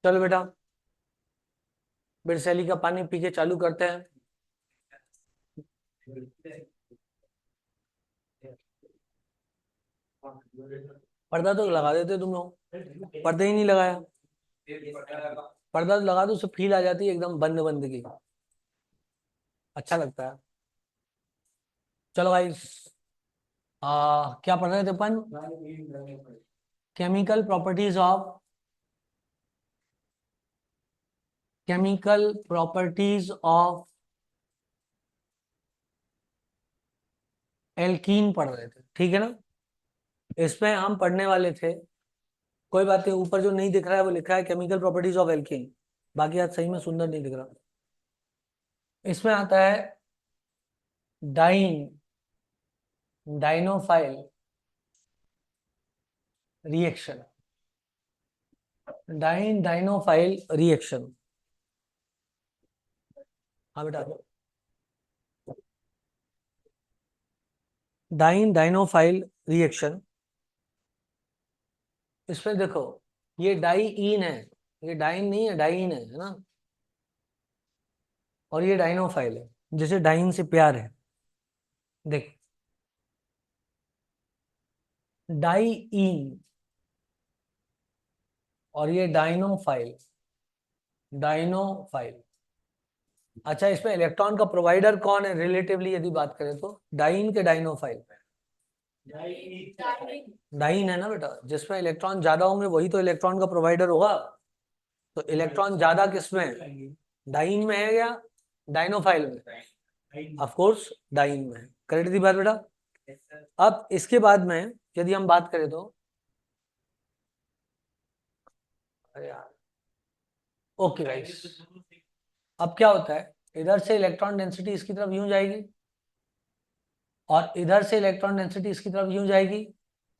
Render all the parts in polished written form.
चलो बेटा, बिरसैली का पानी पी के चालू करते हैं। पर्दा तो लगा देते तुम लोग, पर्दा ही नहीं लगाया। पर्दा तो लगा दो, उससे फील आ जाती है एकदम बंद बंद की, अच्छा लगता है। चलो भाई, क्या पढ़ रहे थे अपन? Chemical properties of, chemical properties of alkene पढ़ रहे थे, ठीक है ना? इसमें हम पढ़ने वाले थे, कोई बात नहीं, ऊपर जो नहीं दिख रहा है वो लिखा है केमिकल प्रॉपर्टीज ऑफ एल्कीन, बाकी आज सही में सुंदर नहीं दिख रहा। इसमें आता है dine, dienophile reaction, dine dienophile reaction. हाँ बेटा, डाइन डाइनोफाइल रिएक्शन। इसमें देखो, ये डाइईन है, ये डाइन नहीं है, डाइन है ना? और ये डाइनोफाइल है, जैसे डाइन से प्यार है। देख, डाइईन और ये डाइनोफाइल, डाइनोफाइल। अच्छा, इसमें इलेक्ट्रॉन का प्रोवाइडर कौन है रिलेटिवली यदि बात करें तो? डाइन के डाइनोफाइल? डाइन है ना बेटा, जिसमें इलेक्ट्रॉन ज्यादा होंगे वही तो इलेक्ट्रॉन का प्रोवाइडर होगा। तो इलेक्ट्रॉन ज्यादा किसमें है? डाइन में है या डाइनोफाइल में? ऑफ कोर्स डाइन में है, करेक्ट थी बात बेटा। अब इसके बाद में यदि हम बात करें तो, अरे यार, ओके गाइस, अब क्या होता है, इधर से इलेक्ट्रॉन डेंसिटी इसकी तरफ यूं जाएगी, और इधर से इलेक्ट्रॉन डेंसिटी इसकी तरफ यूं जाएगी,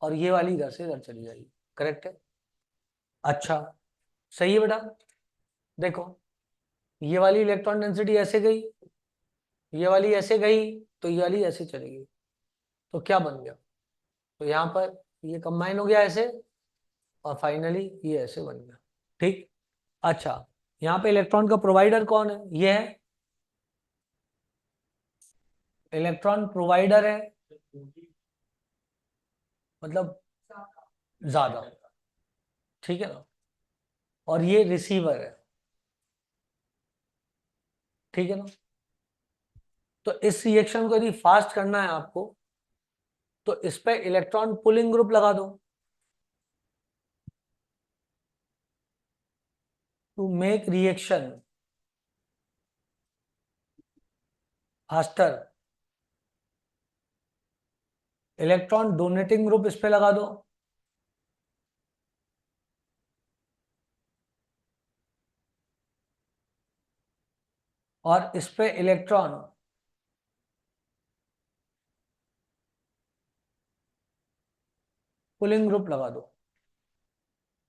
और ये वाली इधर से इधर चली जाएगी, करेक्ट है? अच्छा, सही है बेटा। देखो, ये वाली इलेक्ट्रॉन डेंसिटी ऐसे गई, ये वाली ऐसे गई, तो ये वाली ऐसे चलेगी, तो क्या बन गया? तो यहाँ पर ये कंबाइन हो गया ऐसे, और फाइनली ये ऐसे बन गया, ठीक। अच्छा, यहाँ पे इलेक्ट्रॉन का प्रोवाइडर कौन है? ये है, इलेक्ट्रॉन प्रोवाइडर है, मतलब ज्यादा, ठीक है ना? और ये रिसीवर है, ठीक है ना? तो इस रिएक्शन को यदि फास्ट करना है आपको, तो इस पे इलेक्ट्रॉन पुलिंग ग्रुप लगा दो, to make reaction faster, electron donating group इस पे लगा दो, और इस पे इलेक्ट्रॉन पुलिंग ग्रुप लगा दो,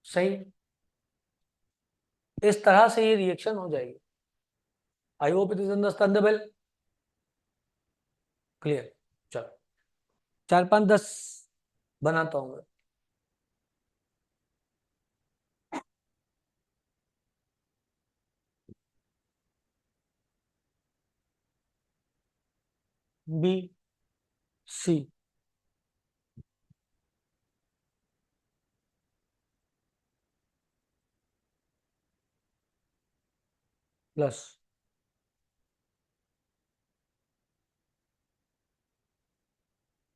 सही। इस तरह से ये रिएक्शन हो जाएगी। I hope it is understandable, clear. चलो, 4 5 10 बनाता हूँ मैं। B C plus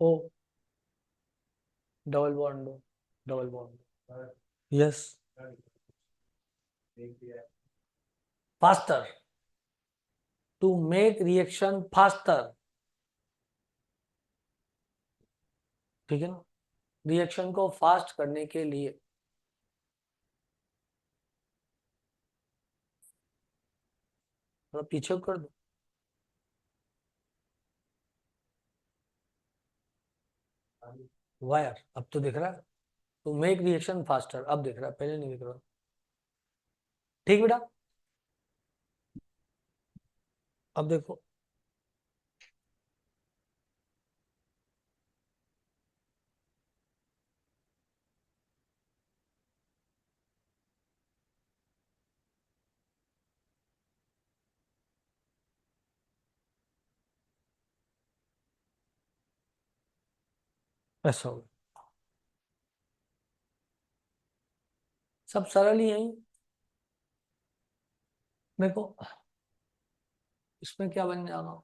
O, double bond दो, double bond, yes, faster, to make reaction faster, ठीक है ना? रिएक्शन को फास्ट करने के लिए, थोड़ा पीछे कर दो, वायर, अब तो दिख रहा है, टू मेक रिएक्शन फास्टर, अब दिख रहा है, पहले नहीं दिख रहा, ठीक बेटा। अब देखो, ऐसा हो, सब सरल ही है। मेरे को इसमें क्या बन जाएगा?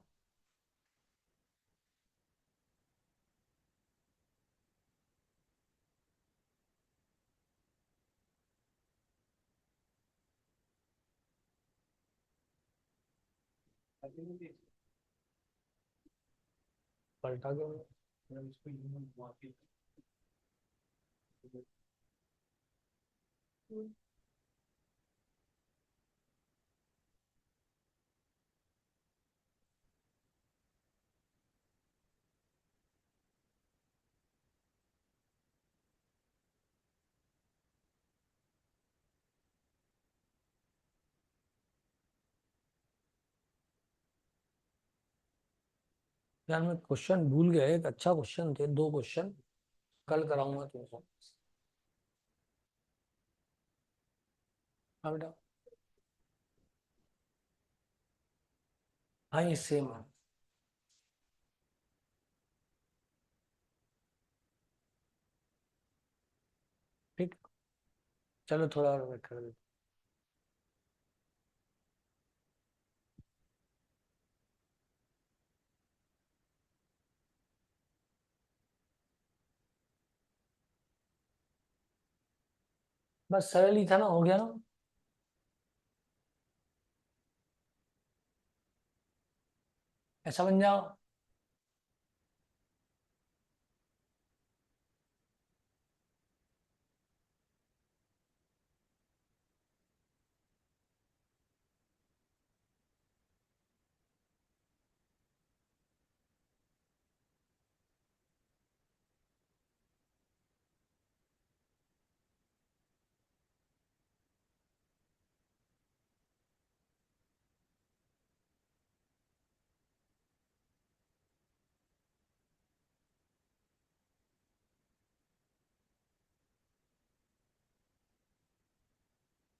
पलटा के यार, मैं क्वेश्चन भूल गया। एक अच्छा क्वेश्चन थे, दो क्वेश्चन कल कराऊंगा तुमको। हाँ बेटा। हाँ, ये सेम है। ठीक। चलो थोड़ा और वेट कर। बस सरल ही था ना, हो गया ना। ऐसा बन जाओ।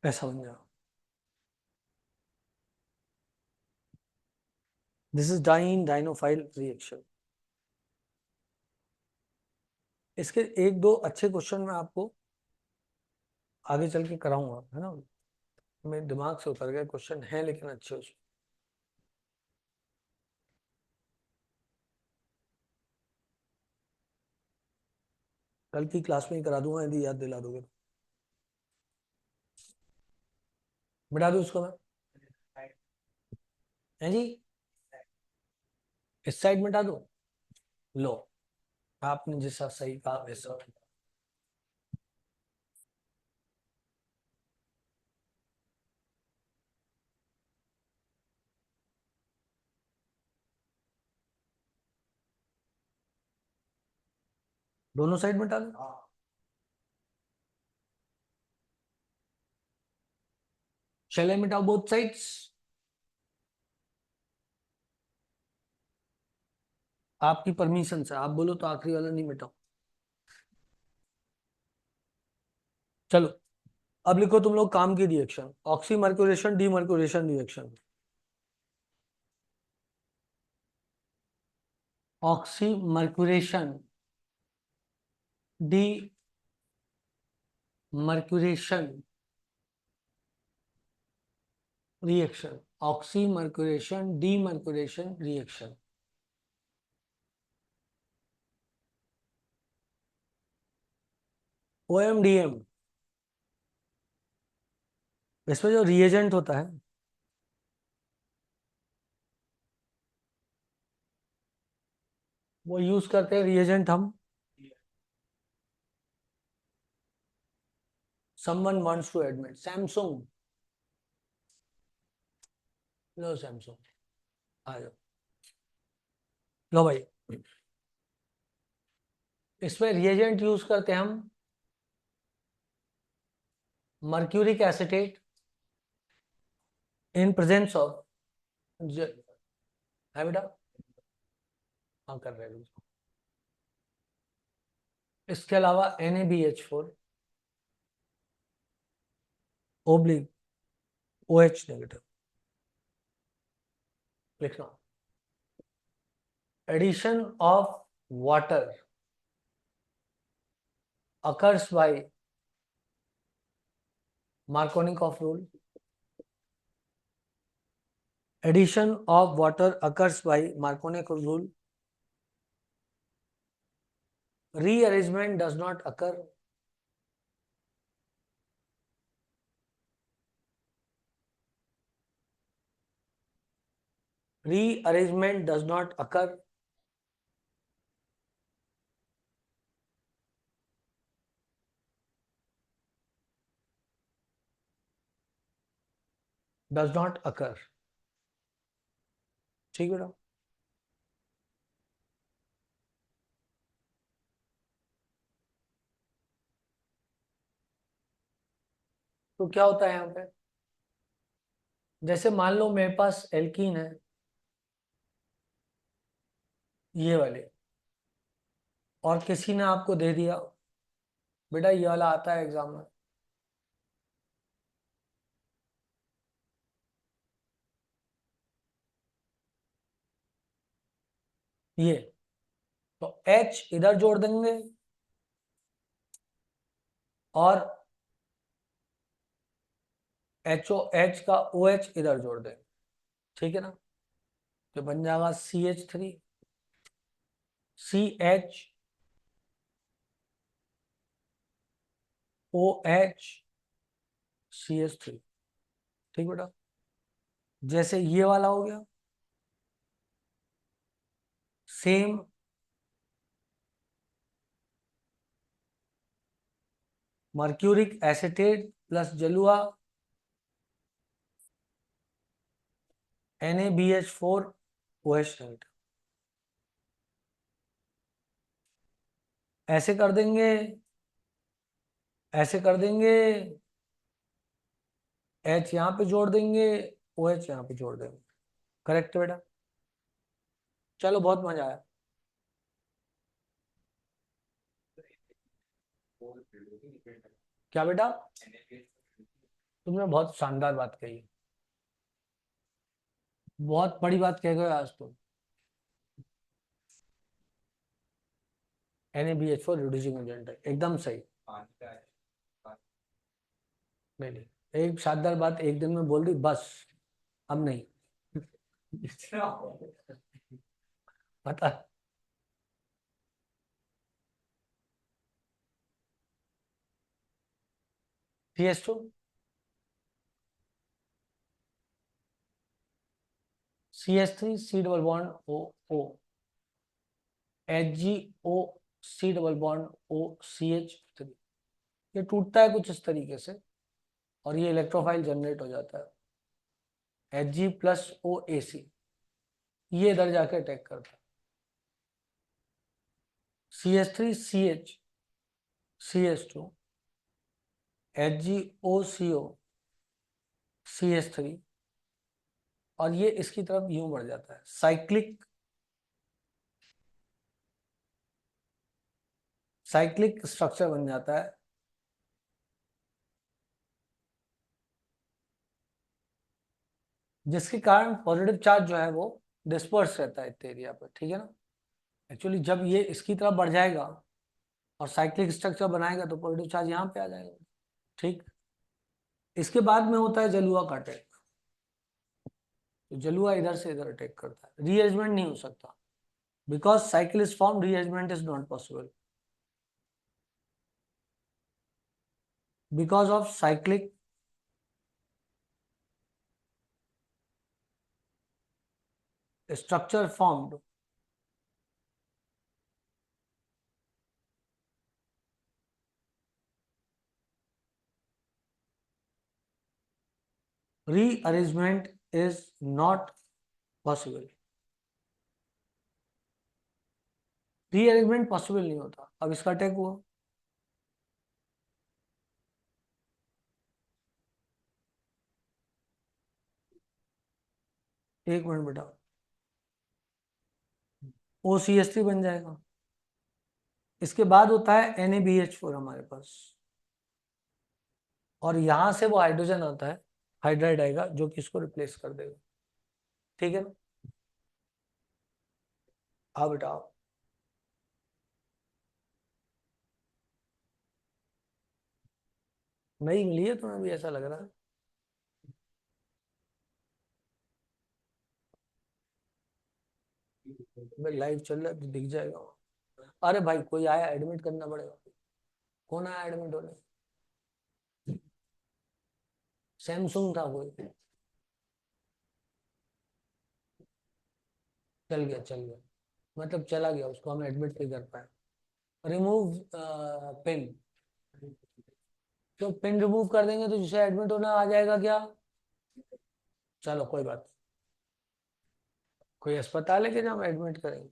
ऐसा बन जाओ। This is diene dienophile reaction. इसके एक दो अच्छे क्वेश्चन मैं आपको आगे चल के कराऊंगा, है ना। मेरे दिमाग से उतर गए क्वेश्चन है, लेकिन अच्छे उसमें। कल की क्लास में ही करा दूंगा, यदि याद दिला दोगे तो। मिटा दूं उसको मैं? है जी। इस साइड मिटा दूं? लो, आपने जैसा सही कहा वैसा। दोनों साइड मिटा दूं? चले मिटाओ बोथ साइड्स। आपकी परमिशन से, आप बोलो तो आखिरी वाला नहीं मिटाओ। चलो, अब लिखो तुम लोग काम की reaction. Oxymercuration demercuration reaction. Oxymercuration D mercuration reaction. Oxymercuration demercuration reaction. OMDM. इसमें जो रिएजेंट होता है, वो यूज करते हैं रिएजेंट हम। Someone wants to admit Samsung. लो सैमसंग, आ जाओ। लो भाई, इसमें रिएजेंट यूज करते हैं हम mercuric acetate in presence of, है बेटा? हाँ, कर रहे हैं। इसके अलावा NaBH4 ओब्लिक OH नेगेटिव लिखना। Addition of water occurs by Markovnikov rule. Addition of water occurs by Markovnikov rule. Rearrangement does not occur. Rearrangement does not occur. Does not occur. ठीक बेटा। तो क्या होता है यहाँ पे, जैसे मान लो मेरे पास एल्कीन है ये वाले, और किसी ने आपको दे दिया बेटा ये वाला आता है एग्जाम में, ये, तो H इधर जोड़ देंगे और HOH का OH इधर जोड़ देंगे, ठीक है ना, तो बन जाएगा CH3 CH OH CH3, ठीक बेटा। जैसे ये वाला हो गया, सेम मर्क्यूरिक एसिटेट प्लस जलुआ NaBH4 OH। ऐसे कर देंगे, ऐसे कर देंगे, H यहाँ पे जोड़ देंगे, OH यहाँ पे जोड़ देंगे, करेक्ट है बेटा। चलो बहुत मजा आया। क्या बेटा, तुमने बहुत शानदार बात कही, बहुत बड़ी बात कह गए आज तुम। NaBH4 रिड्यूसिंग एजेंट है, एकदम सही। नहीं नहीं, एक शानदार बात एक दिन में बोल दी बस, अब नहीं पता। CH2 CH3 C double bond O HgO C double bond OCH3, ये टूटता है कुछ इस तरीके से और ये इलेक्ट्रोफाइल जनरेट हो जाता है Hg प्लस OAC, ये इधर जाके अटैक करता है। CH3 CH CH2 HgOCO CH3, और ये इसकी तरफ यूं बढ़ जाता है, साइक्लिक स्ट्रक्चर बन जाता है, जिसके कारण पॉजिटिव चार्ज जो है वो डिस्पर्स रहता है इतने एरिया पर, ठीक है ना। एक्चुअली जब ये इसकी तरफ बढ़ जाएगा और साइक्लिक स्ट्रक्चर बनाएगा तो पॉजिटिव चार्ज यहाँ पे आ जाएगा, ठीक। इसके बाद में होता है जलुआ का अटैक, तो जलुआ इधर से इधर अटैक करता है, रीअरेंजमेंट नहीं हो सकता, because cycle is form, rearrangement is not possible because of cyclic structure formed rearrangement is not possible, rearrangement possible नहीं होता। अब इसका अटैक हुआ, एक मिनट बेटा, OCH3 बन जाएगा, इसके बाद होता है NaBH4 हमारे पास, और यहां से वो हाइड्रोजन आता है, हाइड्राइड आएगा जो कि इसको रिप्लेस कर देगा, ठीक है ना। आओ बेटा आओ, नहीं मिली है तुम्हें भी ऐसा लग रहा है। भाई लाइव चल रहा है तो दिख जाएगा। अरे भाई कोई आया, एडमिट करना पड़ेगा। कौन आया एडमिट होने? सैमसंग था कोई। चल गया चल गया, मतलब चला गया, उसको हम एडमिट नहीं कर पाए। Remove pin. तो पिन रिमूव कर देंगे तो जिसे एडमिट होना आ जाएगा क्या? चलो कोई बात नहीं। कोई अस्पताल है कि जहाँ हम एडमिट करेंगे?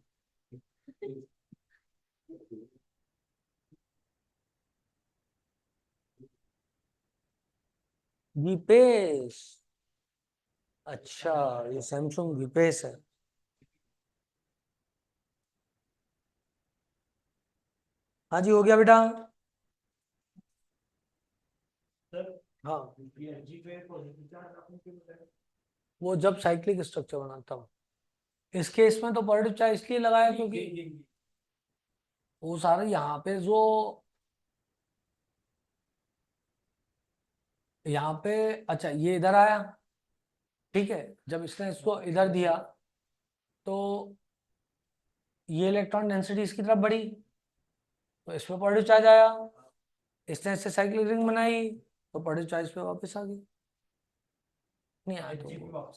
विपेश। अच्छा, ये सैमसंग विपेश है। हाँ जी, हो गया बेटा। हाँ, वो जब साइक्लिक स्ट्रक्चर बनाता हूँ। इस केस में तो पॉजिटिव चार्ज इसलिए लगाया क्योंकि वो सारे यहाँ पे जो, यहाँ पे, अच्छा ये इधर आया, ठीक है। जब इसने इसको इधर दिया तो ये इलेक्ट्रॉन डेंसिटी इसकी तरफ बढ़ी, तो इस पे पॉजिटिव चार्ज आया। इसने इससे साइक्लिक रिंग बनाई तो पॉजिटिव चार्ज पे वापस आ गई। नहीं आया तो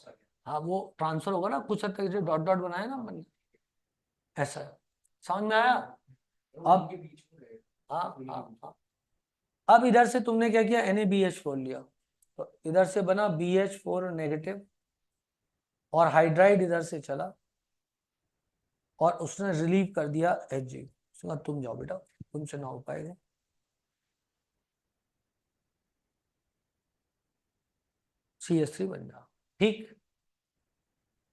हाँ वो ट्रांसफर होगा ना, कुछ हद तक जो डॉट डॉट बनाया ना हमने, ऐसा है। समझ में आया? अब हाँ हाँ हाँ। अब इधर से तुमने क्या किया, NaBH4 लिया, तो इधर से बना BH4 नेगेटिव, और हाइड्राइड इधर से चला और उसने रिलीव कर दिया Hg। उसके बाद तुम जाओ बेटा, तुमसे ना हो पाएगा। CH3 बन जा। ठीक।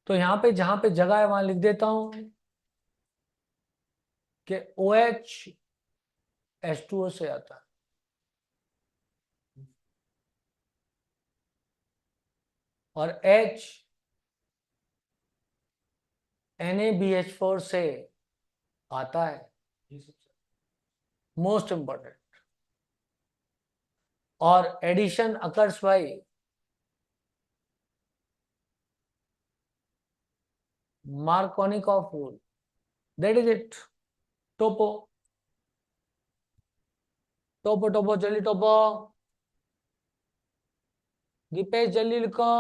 तो यहाँ पे जहां पे जगह है वहां लिख देता हूं कि OH H2O से आता है, और H NaBH4 से आता है, मोस्ट इंपॉर्टेंट। और addition occurs by Markovnikov rule, that is it। टोपो टोपो टोपो जल्दी टोपो। दीपेश जल्दी लिखो।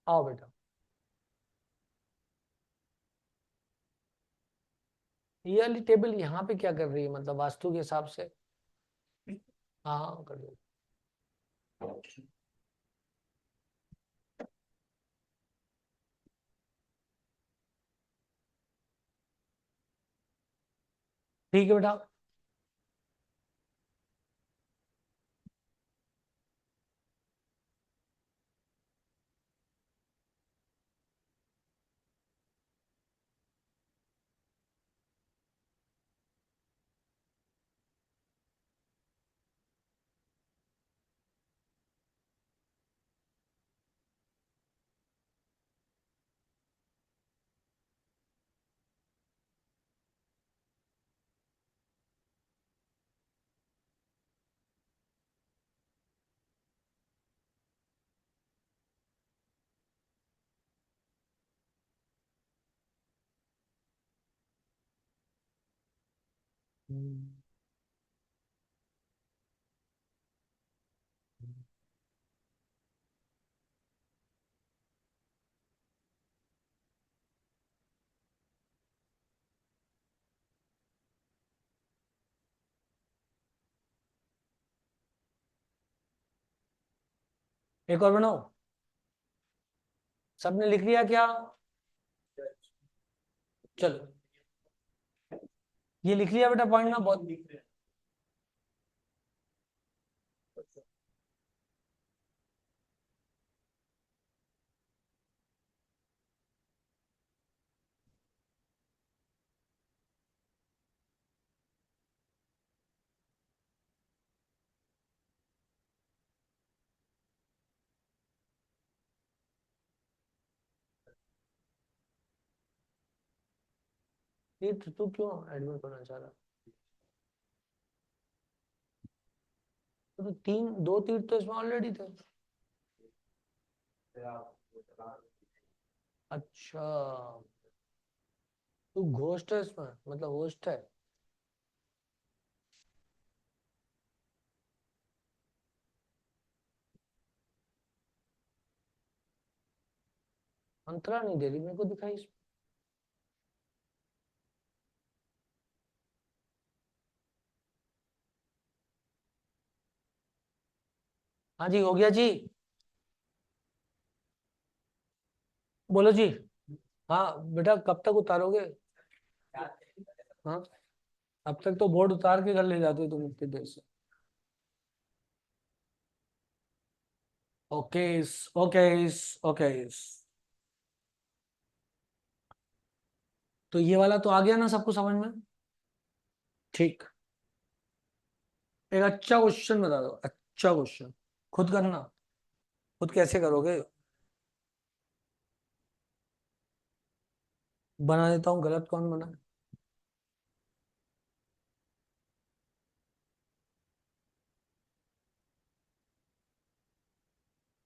आओ बेटा। ये वाली टेबल यहाँ पे क्या कर रही है, मतलब वास्तु के हिसाब से? हाँ हाँ कर दो। ठीक है बेटा। एक और बनाओ। सबने लिख लिया क्या? चलो, ये लिख लिया बेटा पॉइंट ना, बहुत। ये तू क्यों एडमिट होना चाह रहा? तो तीन दो तीर तो इसमें ऑलरेडी थे। अच्छा, तू घोस्ट है इसमें, मतलब होस्ट है। अंतरा नहीं दे रही मेरे को दिखाई इसमें। हाँ जी, हो गया जी। बोलो जी। हाँ बेटा, कब तक उतारोगे? हाँ, अब तक तो बोर्ड उतार के घर ले जाते हो तुम इतनी देर से। Okay, okay, okay. तो ये वाला तो आ गया ना सबको समझ में? ठीक। एक अच्छा क्वेश्चन बता दो, अच्छा क्वेश्चन। खुद करना। खुद कैसे करोगे? बना देता हूँ, गलत कौन बना?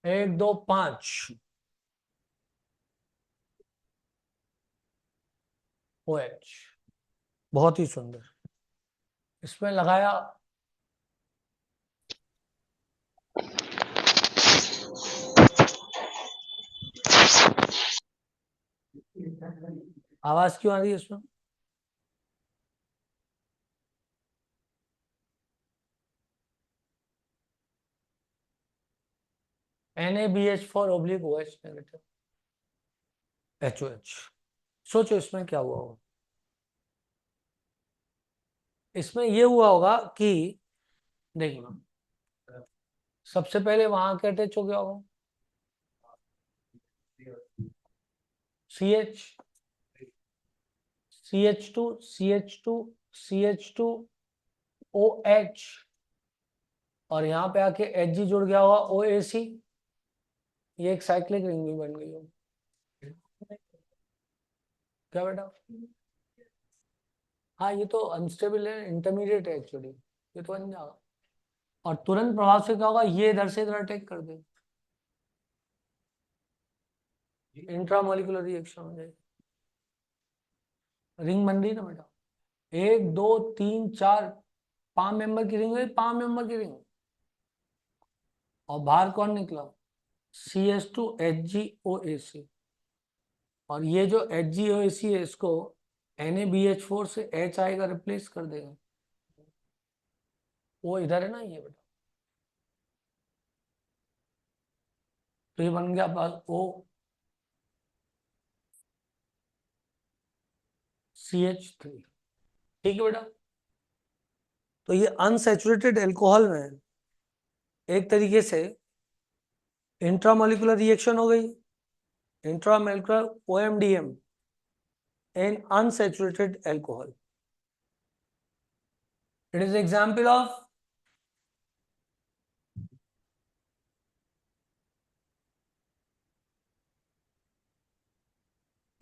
1 2 5 OH। बहुत ही सुंदर। इसमें लगाया। आवाज क्यों आ रही है इसमें? NaBH4 / OH-। HOH। सोचो इसमें क्या हुआ होगा। इसमें ये हुआ होगा कि, देखना, सबसे पहले वहां क्या अटैच हो गया होगा? CH, CH2, CH2, CH2OH। और यहाँ पे आके Hg जुड़ गया होगा, OAC। ये एक साइक्लिक रिंग भी बन गई होगी। क्या बेटा? हाँ, ये तो अनस्टेबल है, इंटरमीडिएट है एक्चुअली, ये तो बन जाएगा। और तुरंत प्रभाव से क्या होगा, ये इधर से इधर अटैक कर देगा। इंट्रामोलिकुलर रिएक्शन हो जाएगी। रिंग बन रही ना बेटा। 1 2 3 4 5 मेंबर की रिंग है, 5 मेंबर की रिंग। और बाहर कौन निकला? CH2HgOAC। और ये जो HgOAC है, इसको NaBH4 से H आएगा, रिप्लेस कर देगा। वो इधर है ना, ये बेटा। तो ये बन गया पास OCH3। ठीक है बेटा। तो ये अनसैचुरेटेड एल्कोहल में एक तरीके से इंट्रामोलिकुलर रिएक्शन हो गई। Intramolecular OMDM in unsaturated alcohol. It is example of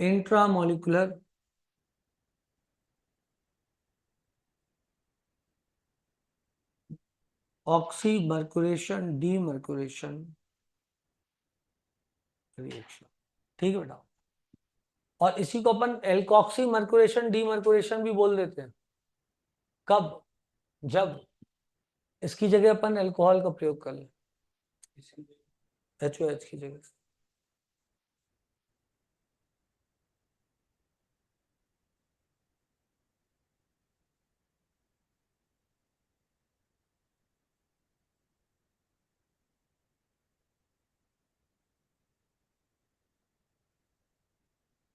intramolecular oxymercuration demercuration reaction. ठीक है बेटा। और इसी को अपन एल्कॉक्सी मर्कुरेशन डीमर्कुरेशन भी बोल देते हैं। कब? जब इसकी जगह अपन अल्कोहल का प्रयोग कर लें, HOH की जगह।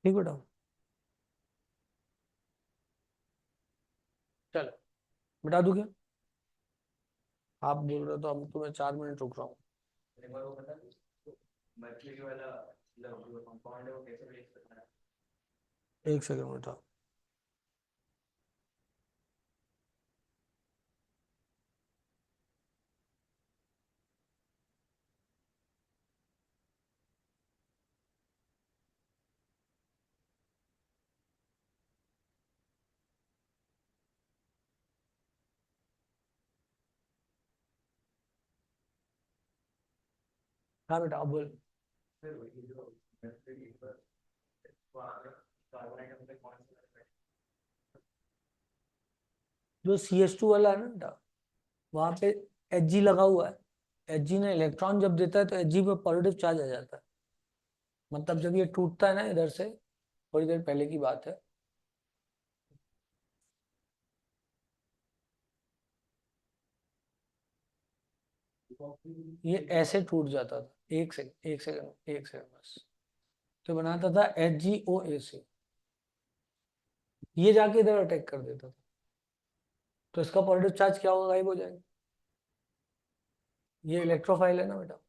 ठीक बेटा। चलो, बता दूं क्या? आप बोल रहे हो तो अब तो मैं 4 मिनट रुक रहा हूँ। एक सेकंड बेटा। हाँ बेटा अब बोल। जो CH2 वाला है ना बेटा, वहां पे Hg लगा हुआ है। Hg ने इलेक्ट्रॉन जब देता है तो Hg पे पॉजिटिव चार्ज आ जाता है। मतलब जब ये टूटता है ना इधर से, थोड़ी देर पहले की बात है, ये ऐसे टूट जाता था। एक सेकंड एक सेकंड एक सेकंड बस। तो बनाता था HgOAc, ये जाके इधर अटैक कर देता था, तो इसका पॉजिटिव चार्ज क्या होगा, गायब हो जाएगा। ये इलेक्ट्रोफाइल है ना बेटा,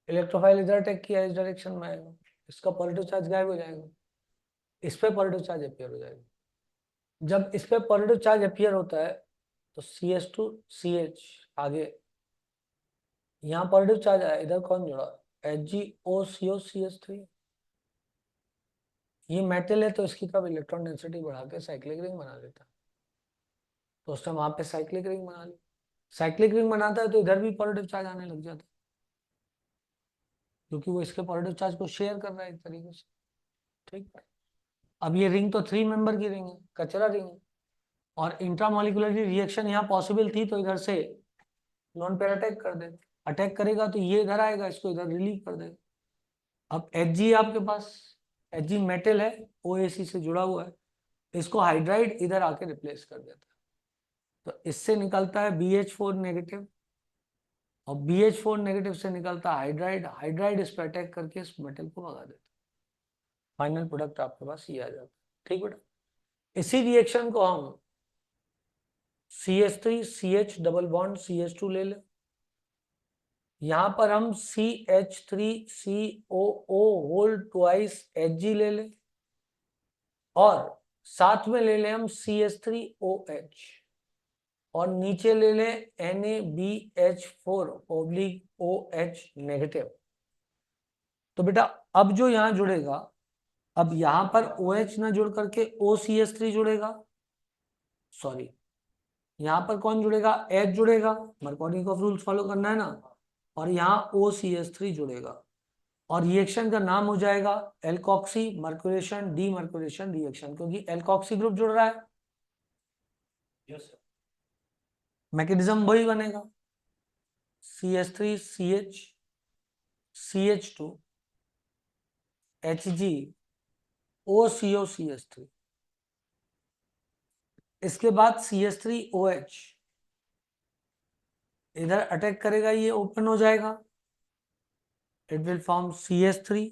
इलेक्ट्रोफाइल इधर अटैक किया, इस डायरेक्शन में आएगा, इसका पॉजिटिव चार्ज गायब हो जाएगा, इस पे पॉजिटिव चार्ज अपियर हो जाएगा। जब इस पे पॉजिटिव चार्ज अपियर होता है तो CH2CH आगे, यहाँ पॉजिटिव चार्ज आया, इधर कौन जुड़ा, HgOCO CH3। ये मेटल है तो इसकी तरफ इलेक्ट्रॉन डेंसिटी बढ़ा के साइक्लिक रिंग बना देता है, तो उस टाइम वहां पे साइक्लिक रिंग बना ली। साइक्लिक रिंग बनाता है तो इधर भी पॉजिटिव चार्ज आने लग जाता है, क्योंकि वो इसके पॉजिटिव चार्ज को शेयर कर रहा है एक तरीके से। ठीक है, अब ये रिंग तो 3 मेंबर की रिंग है, कचरा रिंग है, और इंट्रामोलिकुलर रिएक्शन यहाँ पॉसिबल थी, तो इधर से नॉन पेयर अटैक कर दे। अटैक करेगा तो ये इधर आएगा, इसको इधर रिलीव कर देगा। अब Hg आपके पास, Hg मेटल है, OAC से जुड़ा हुआ है, इसको हाइड्राइड इधर आके रिप्लेस कर देता है, तो इससे निकलता है BH4 नेगेटिव, और BH4 नेगेटिव से निकलता है हाइड्राइड, हाइड्राइड इस पर अटैक करके इस मेटल को भगा देता है। फाइनल प्रोडक्ट आपके पास ये आ जाता है। ठीक बेटा, इसी रिएक्शन को हम CH3CH डबल बॉन्ड CH2 ले ले, यहां पर हम CH3COO होल ट्वाइस Hg ले ले, और साथ में ले ले हम CH3OH, और नीचे ले ले NaBH4/OH नेगेटिव। तो बेटा अब जो यहां जुड़ेगा, अब यहां पर OH ना जुड़ करके OCH3 जुड़ेगा, सॉरी, यहां पर कौन जुड़ेगा, H जुड़ेगा, मर्कोनिकोव रूल्स फॉलो करना है ना, और यहाँ OCH3 जुड़ेगा, और रिएक्शन का नाम हो जाएगा एल्कोक्सी मर्कुरेशन डीमर्कुरेशन रिएक्शन, क्योंकि एल्कोक्सी ग्रुप जुड़ रहा है। मैकेनिज्म वही बनेगा, CH3CH CH2 Hg OCO CH3, इसके बाद CH3OH इधर अटैक करेगा, ये ओपन हो जाएगा, it will form CH3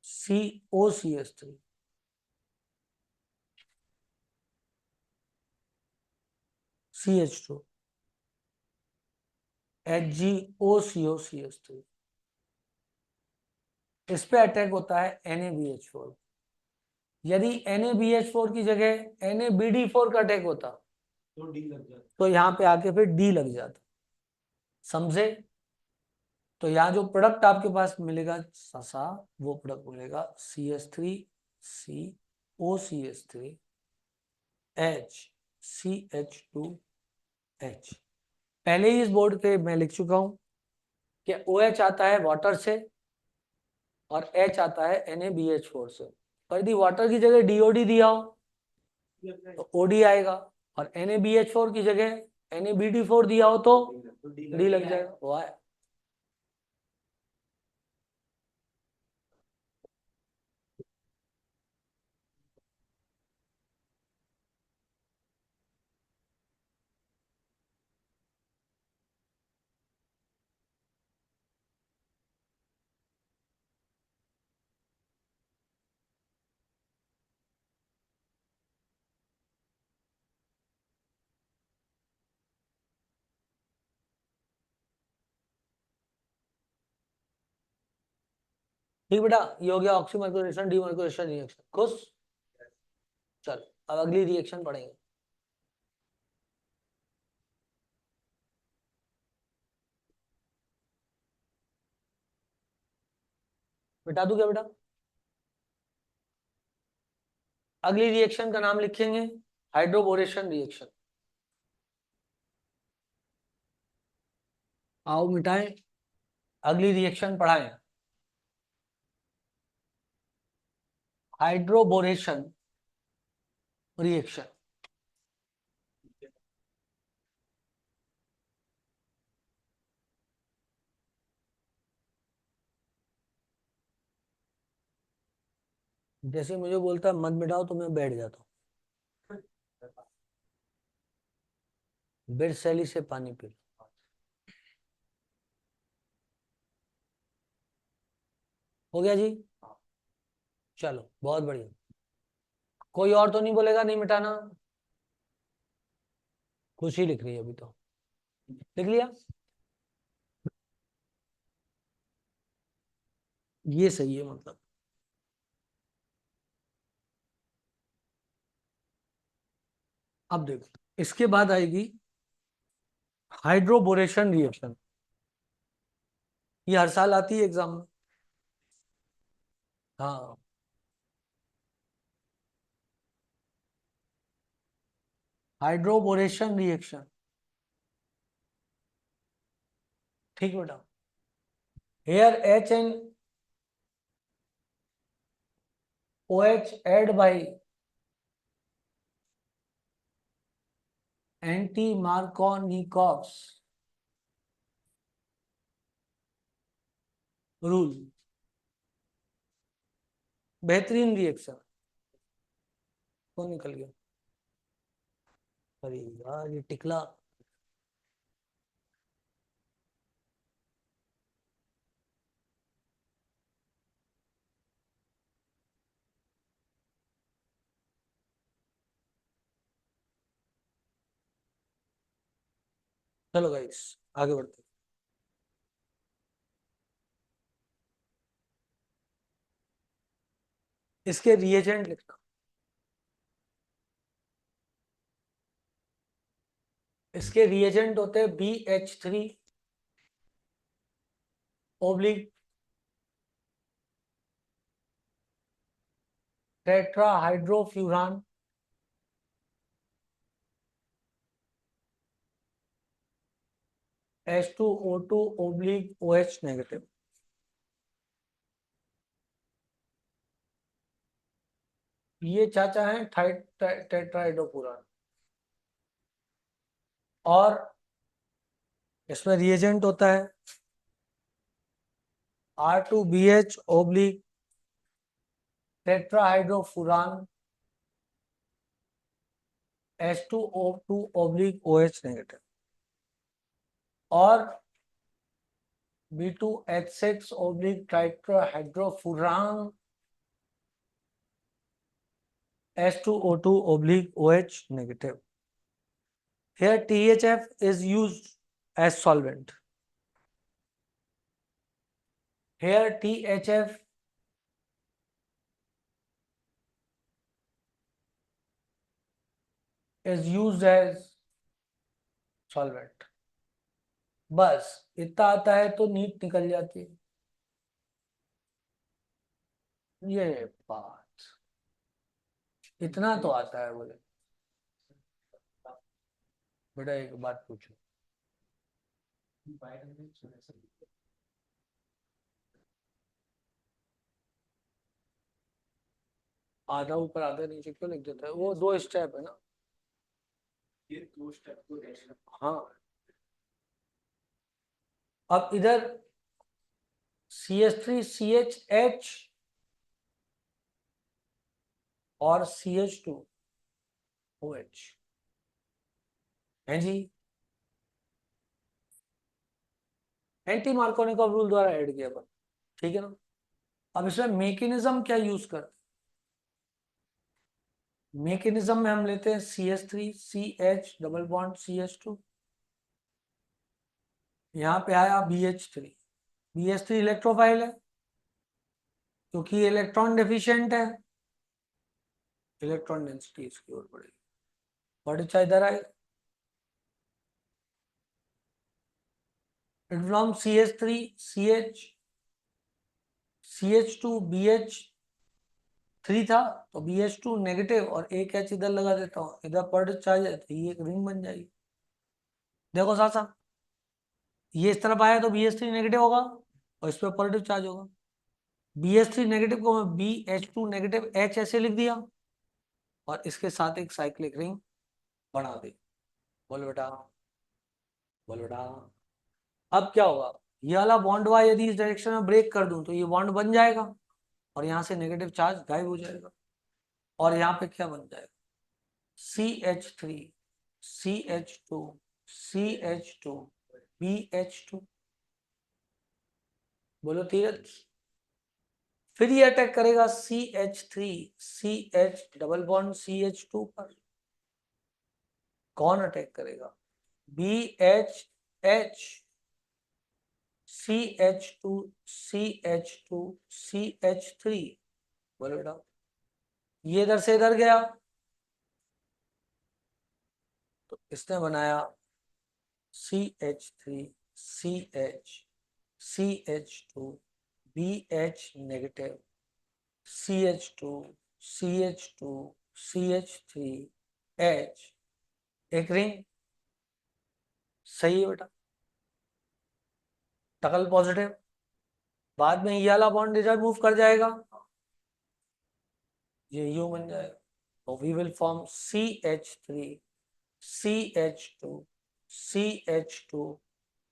COCH3, CH2 HgOCO CH3, इस पे अटैक होता है NaBH4। यदि NaBH4 की जगह NaBD4 का अटैक होता तो डी लग जाता, तो यहाँ पे आके फिर डी लग जाता, समझे। तो यहाँ जो प्रोडक्ट आपके पास मिलेगा सा, वो प्रोडक्ट मिलेगा CH3COCH3 HCH2H। पहले ही इस बोर्ड पे मैं लिख चुका हूं कि OH आता है वाटर से और H आता है NaBH4 से, पर यदि वाटर की जगह DOD दिया हो तो OD आएगा, और NaBH4 की जगह NaBD4 दिया हो तो D लग जाएगा। वाह, ठीक बेटा, ये हो गया ऑक्सीमर्कुरेशन डीमर्कुरेशन रिएक्शन, खुश। चल अब अगली रिएक्शन पढ़ेंगे। बता दूं क्या बेटा, अगली रिएक्शन का नाम लिखेंगे हाइड्रोबोरेशन रिएक्शन। आओ मिटाएं, अगली रिएक्शन पढ़ाएं। Hydroboration reaction. जैसे मुझे बोलता है मत मिटाओ तो मैं बैठ जाता हूँ। बिरसैली से पानी पी लो। हो गया जी? चलो बहुत बढ़िया। कोई और तो नहीं बोलेगा नहीं मिटाना? खुशी लिख रही है अभी तो। लिख लिया? ये सही है मतलब। अब देखो इसके बाद आएगी हाइड्रोबोरेशन रिएक्शन। ये हर साल आती है एग्जाम में। हाँ, हाइड्रोबोरेशन रिएक्शन। ठीक बेटा। Here H and O H add by anti Markovnikov's rule. बेहतरीन रिएक्शन। कौन निकल गया? अरे यार ये टिकला। चलो गाइस आगे बढ़ते हैं। इसके रिएजेंट लिखना। इसके रिएजेंट होते हैं BH3 oblique tetrahydrofuran H2O2 oblique OH negative. ये चाचा है टेट्राहाइड्रोफ्यूरान। और इसमें रिएजेंट होता है R2BH oblique tetrahydrofuran H2O2 oblique OH negative. और B2H6 oblique tetrahydrofuran H2O2 oblique OH negative. Here THF is used as solvent. Here THF is used as solvent. बस इतना आता है तो नीट निकल जाती है। ये बात, इतना तो आता है बोले। बेटा एक बात पूछो, आधा ऊपर आधा नीचे क्यों लिख देता है? वो दो स्टेप है ना। ये दो स्टेप तो हाँ। अब इधर CH3CHH और CH2OH है जी। एंटी मार्कोनिकॉफ रूल द्वारा ऐड किया अपन। ठीक है ना? अब इसमें मैकेनिज्म क्या यूज कर, मैकेनिज्म में हम लेते हैं CH3CH डबल बॉन्ड CH2। यहाँ पे आया BH3। BH3 इलेक्ट्रोफाइल है क्योंकि इलेक्ट्रॉन डेफिशिएंट है, इलेक्ट्रॉन डेंसिटी इसकी ओर बढ़ेगी। बॉडी चाहे इधर आए, फ्रॉम CH3CH CH2BH3 था तो BH2 नेगेटिव और एक H इधर लगा देता हूँ, इधर पॉडी चार्ज है तो ये एक रिंग बन जाएगी। देखो साथ साथ ये इस तरफ आया तो BH3 नेगेटिव होगा और इस पर पॉजिटिव चार्ज होगा। BH3 नेगेटिव को मैं BH2 नेगेटिव H ऐसे लिख दिया और इसके साथ एक साइक्लिक रिंग बना दी। बोल बेटा, बोल बेटा। अब क्या होगा, ये वाला बॉन्ड वाई यदि इस डायरेक्शन में ब्रेक कर दूं तो ये बॉन्ड बन जाएगा और यहाँ से नेगेटिव चार्ज गायब हो जाएगा और यहाँ पे क्या बन जाएगा, CH3 CH2 CH2 BH2। बोलो तीरथ। फिर ये अटैक करेगा CH3 CH double bond CH2 पर। कौन अटैक करेगा, BHH CH2 CH2 CH3। बोलो बेटा, ये इधर से इधर गया तो इसने बनाया CH3 CH CH2 BH negative CH2 CH2 CH3 H, एक रिंग। सही है बेटा, टकल पॉजिटिव। बाद में ये वाला बॉन्ड इधर मूव कर जाएगा, ये यू बन जाएगा तो we will form CH3 CH2 CH2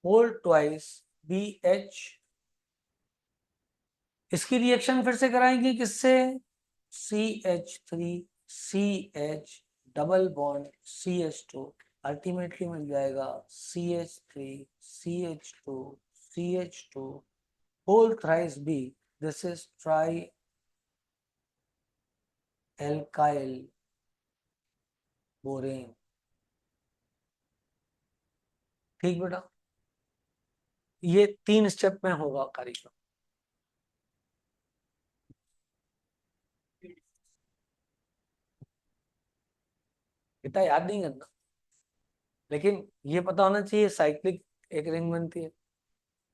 whole twice BH। इसकी रिएक्शन फिर से कराएंगे किससे, CH3 CH double bond CH2, ultimately मिल जाएगा CH3 CH2 CH2 whole thrice B। This is tri alkyl borane. ठीक बेटा, ये 3 स्टेप में होगा कार्यक्रम। इतना याद नहीं करना, लेकिन ये पता होना चाहिए साइक्लिक एक रिंग बनती है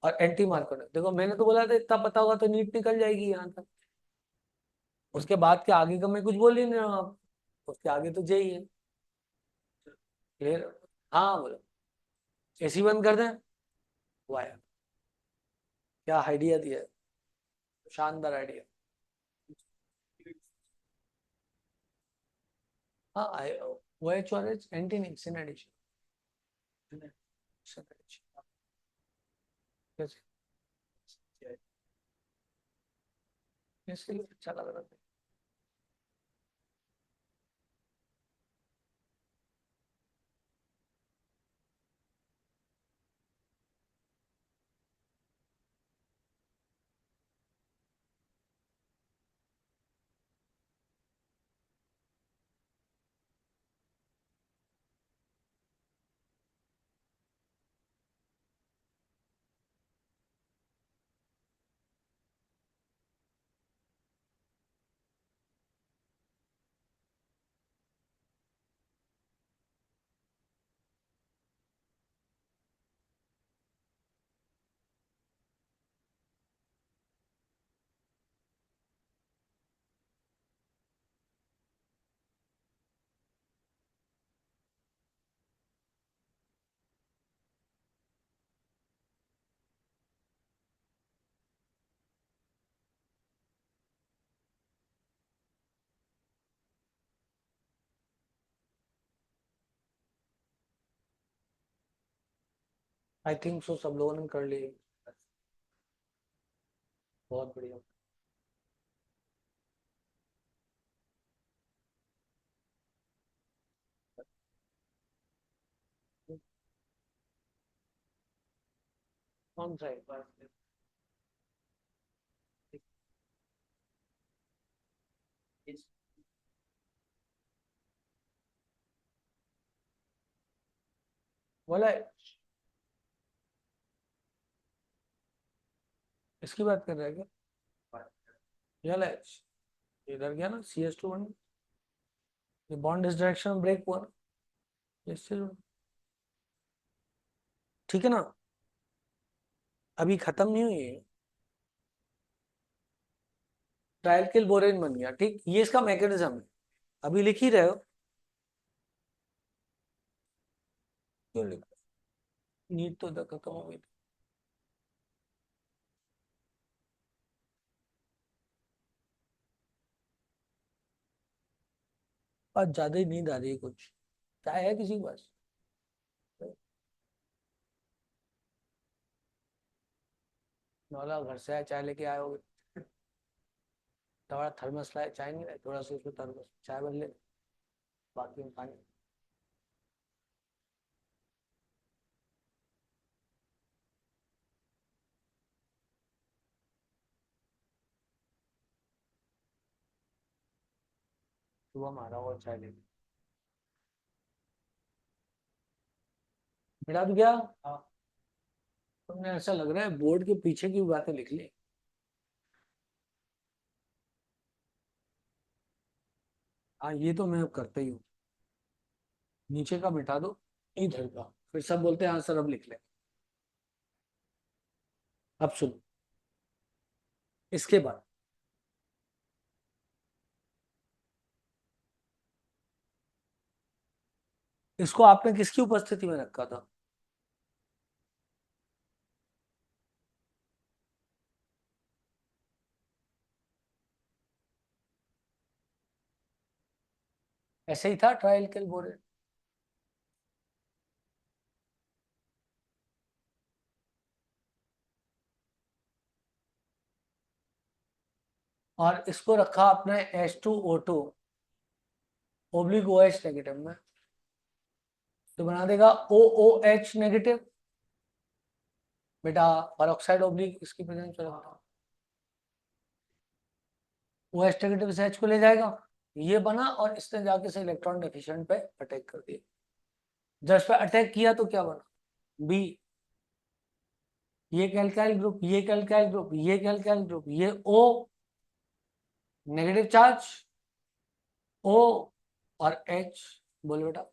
और एंटी मार्कोट। देखो मैंने तो बोला था इतना पता होगा तो नीट निकल जाएगी यहाँ तक, उसके बाद के आगे का मैं कुछ बोल ही नहीं रहा हूँ आप, उसके आगे तो यही है। क्लियर। हाँ बोलो, एसी बंद कर दें। वाह, क्या आइडिया दिया है, शानदार आइडिया। हाँ वो एच और एच एंटी नहीं, सिनेडिशन। कैसे, इसलिए अच्छा लग रहा था। आई थिंक सो सब लोगों ने कर लिए। बहुत बढ़िया। कौन सा है, बोला है? इसकी बात कर रहा है क्या, ये वाला है? इधर गया ना CH2 बन, ये बॉन्ड इस डायरेक्शन में ब्रेक हुआ ना, इससे ठीक है ना, अभी खत्म नहीं हुई है। ट्रायल्किल बोरेन बन गया, ठीक, ये इसका मैकेनिज्म है। अभी लिख ही रहे हो, क्यों लिख, नीट तो खत्म हो गई। आज ज्यादा ही नींद आ रही है कुछ। चाय है किसी के पास? नौला घर से आया, चाय लेके आए होगे। थोड़ा थर्मस लाए, चाय नहीं लाए, थोड़ा सा उसमें थर्मस चाय बन ले, बाकी हम पानी। सुबह मारा और चाय लेके मिला भी गया। हाँ। तुमने ऐसा लग रहा है बोर्ड के पीछे की बातें लिख ली। हाँ, ये तो मैं अब करता ही हूँ। नीचे का मिटा दो, इधर का, फिर सब बोलते हैं हाँ सर अब लिख ले। अब सुनो, इसके बाद इसको आपने किसकी उपस्थिति में रखा था? ऐसे ही था ट्रायल के बोर्ड। और इसको रखा आपने H2O2 ओब्लिक OH नेगेटिव में, तो बना देगा OOH नेगेटिव। बेटा परऑक्साइड ओब्लिक इसकी प्रेजेंस में रखा, OH नेगेटिव से H को ले जाएगा, ये बना, और इसने जाके से इलेक्ट्रॉन डेफिशिएंट पे अटैक कर दिया। जब इस पे अटैक किया तो क्या बना? बी, ये कैल्काइल ग्रुप, ये कैल्काइल ग्रुप, ये कैल्काइल ग्रुप, ये O नेगेटिव चार्ज, O और H। बोलो बेटा।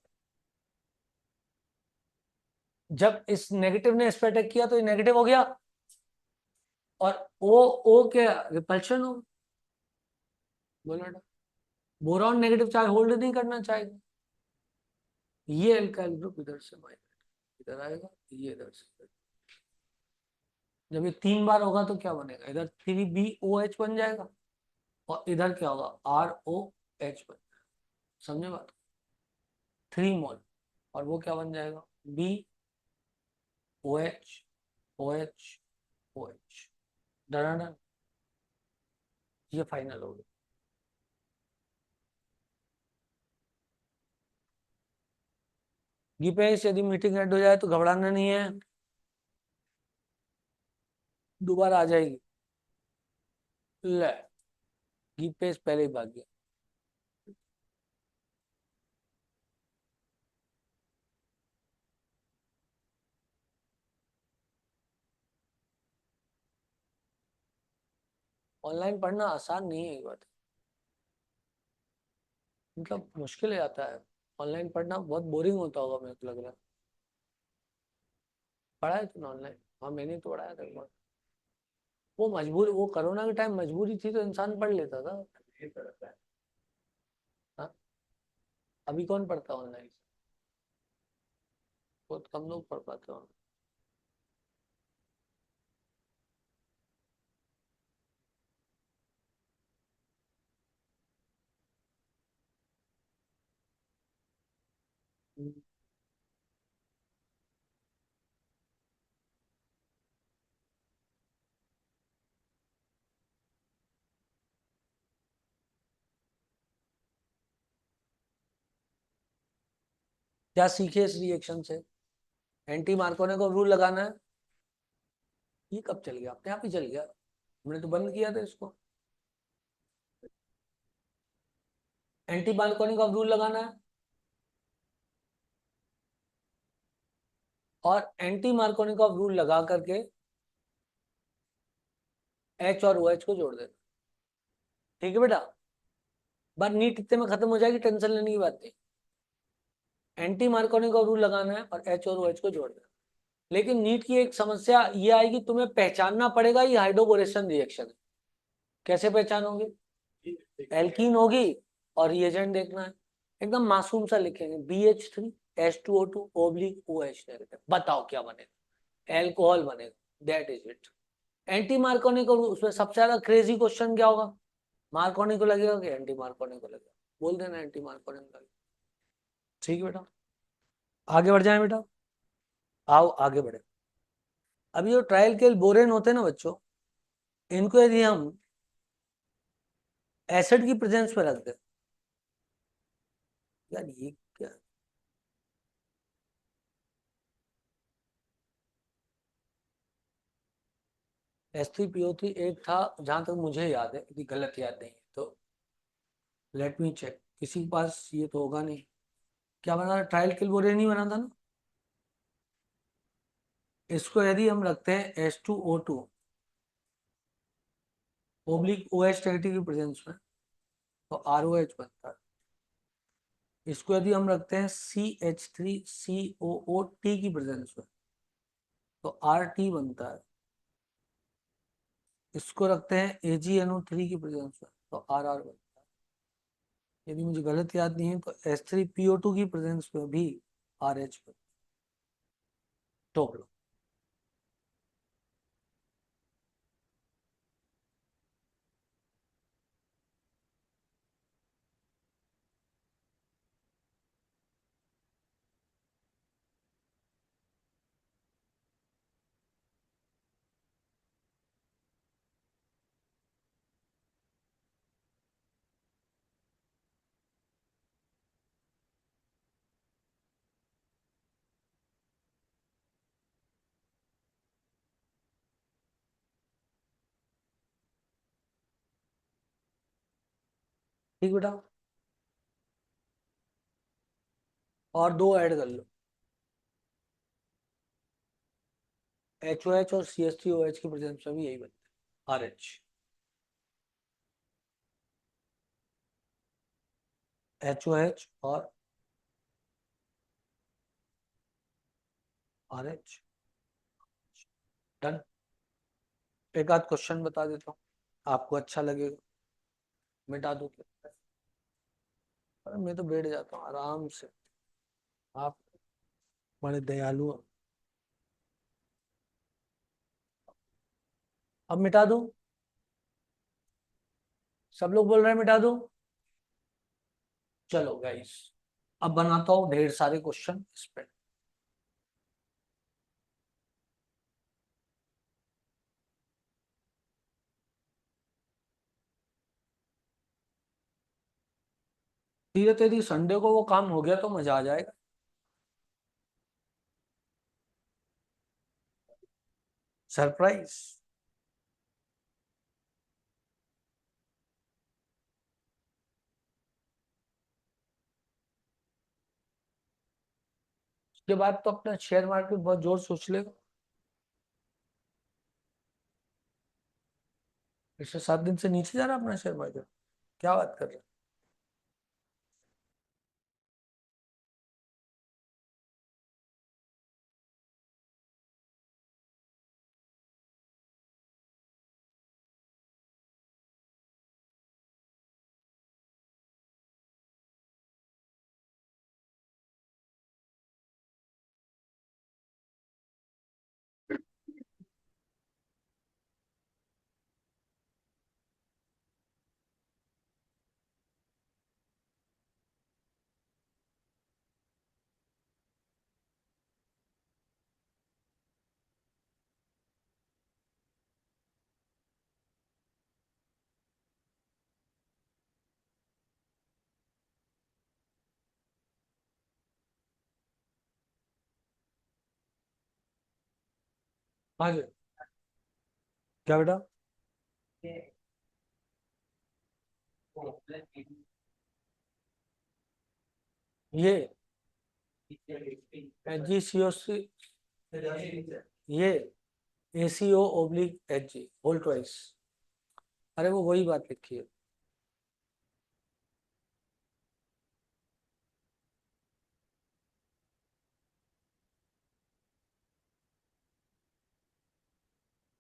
जब इस नेगेटिव ने इस पे अटैक किया तो ये नेगेटिव हो गया, और O के रिपल्शन हो। बोलो बेटा। बोरॉन नेगेटिव चार्ज होल्ड नहीं करना चाहेगा, ये एल्काइल ग्रुप इधर से माइनस इधर आएगा, ये इधर से। जब ये 3 बार होगा तो क्या बनेगा? इधर 3BOH बन जाएगा, और इधर क्या होगा? ROH बन जाएगा। समझे बात? 3 मोल, और वो क्या बन जाएगा? BOH OH OH। डन। ये फाइनल हो गया। दीपेश, यदि मीटिंग एड हो जाए तो घबराना नहीं है, दोबारा आ जाएगी। ले, दीपेश पहले ही भाग गया। ऑनलाइन पढ़ना आसान नहीं है, ये बात मतलब मुश्किल हो जाता है। ऑनलाइन पढ़ना बहुत बोरिंग होता होगा, मेरे को लग रहा है। पढ़ा है तूने ऑनलाइन? हाँ, मैंने तो पढ़ाया था एक बार। वो मजबूर, वो कोरोना के टाइम मजबूरी थी तो इंसान पढ़ लेता था। हाँ, अभी कौन पढ़ता ऑनलाइन? बहुत कम लोग पढ़ पाते हैं। क्या सीखे इस रिएक्शन से? एंटी मार्कोनी को रूल रूल लगाना है। ये कब चल गया? अपने आप ही चल गया, हमने तो बंद किया था इसको। एंटी मार्कोनी का रूल लगाना है, और एंटी मार्कोनी का रूल लगा करके H और OH को जोड़ देना। ठीक है बेटा? बात नीट इतने में खत्म हो जाएगी, टेंशन लेने की बात नहीं। एंटी मार्कोनी का रूल लगाना है और H और OH को जोड़ देना। लेकिन नीट की एक समस्या ये आएगी, तुम्हें पहचानना पड़ेगा ये हाइड्रोबोरेशन रिएक्शन है। कैसे पहचानोगे? एल्कीन होगी और रिएजेंट देखना है, एकदम मासूम सा लिखेंगे BH3H2O2 ओब्लिक OH नेगेटिव। बताओ क्या बनेगा? एल्कोहल बनेगा, that is it. Anti Markovnikov को उसमें सबसे ज्यादा क्रेजी क्वेश्चन क्या होगा? मार्कोनी को लगेगा कि एंटी मार्कोनी को लगेगा? बोल देना एंटी मार्कोव एंगल। ठीक है बेटा, आगे बढ़ जाए बेटा, आओ आगे बढ़े। अब ये ट्रायल के बोरेन होते हैं ना बच्चों, इनको यदि हम एसिड की प्रेजेंस में रख दें, यार ये क्या, H3PO3 एक था जहां तक मुझे याद है, यदि गलत याद नहीं है तो लेट मी चेक, किसी के पास ये तो होगा नहीं। क्या बना था, ट्रायल किल बोरेन ही बना था ना। इसको यदि हम रखते हैं H2O2 ओब्लिक OH नेगेटिव की प्रेजेंस में, तो ROH बनता है। इसको यदि हम रखते हैं CH3COO की प्रेजेंस में, तो RT बनता है। इसको रखते हैं AgNO3 की प्रेजेंस में, तो RR बनता है। यदि मुझे गलत याद नहीं है तो H3PO2 की प्रेजेंस में भी RH बनता है। टोक लो। ठीक बेटा, और दो ऐड कर लो, HOH और CH3OH की प्रेजेंस में भी यही बनता है, RH। HOH और RH। डन। एक आध क्वेश्चन बता देता हूँ, आपको अच्छा लगेगा, मिटा दो क्या। अरे मैं तो बैठ जाता हूँ आराम से, आप बड़े दयालु हो। अब मिटा दूं, सब लोग बोल रहे हैं मिटा दूं। चलो गाइस, अब बनाता हूँ ढेर सारे क्वेश्चन इस पे। धीरे धीरे संडे को वो काम हो गया तो मजा आ जाएगा। सरप्राइज। उसके बाद तो अपना शेयर मार्केट बहुत जोर सोच लेगा। 6-7 दिन से नीचे जा रहा है अपना शेयर मार्केट, क्या बात कर रहे हैं। हाँ जी, क्या बेटा। ये HgCO3, ये ACO/Hg होल ट्वाइस। अरे वो वही बात लिखी है।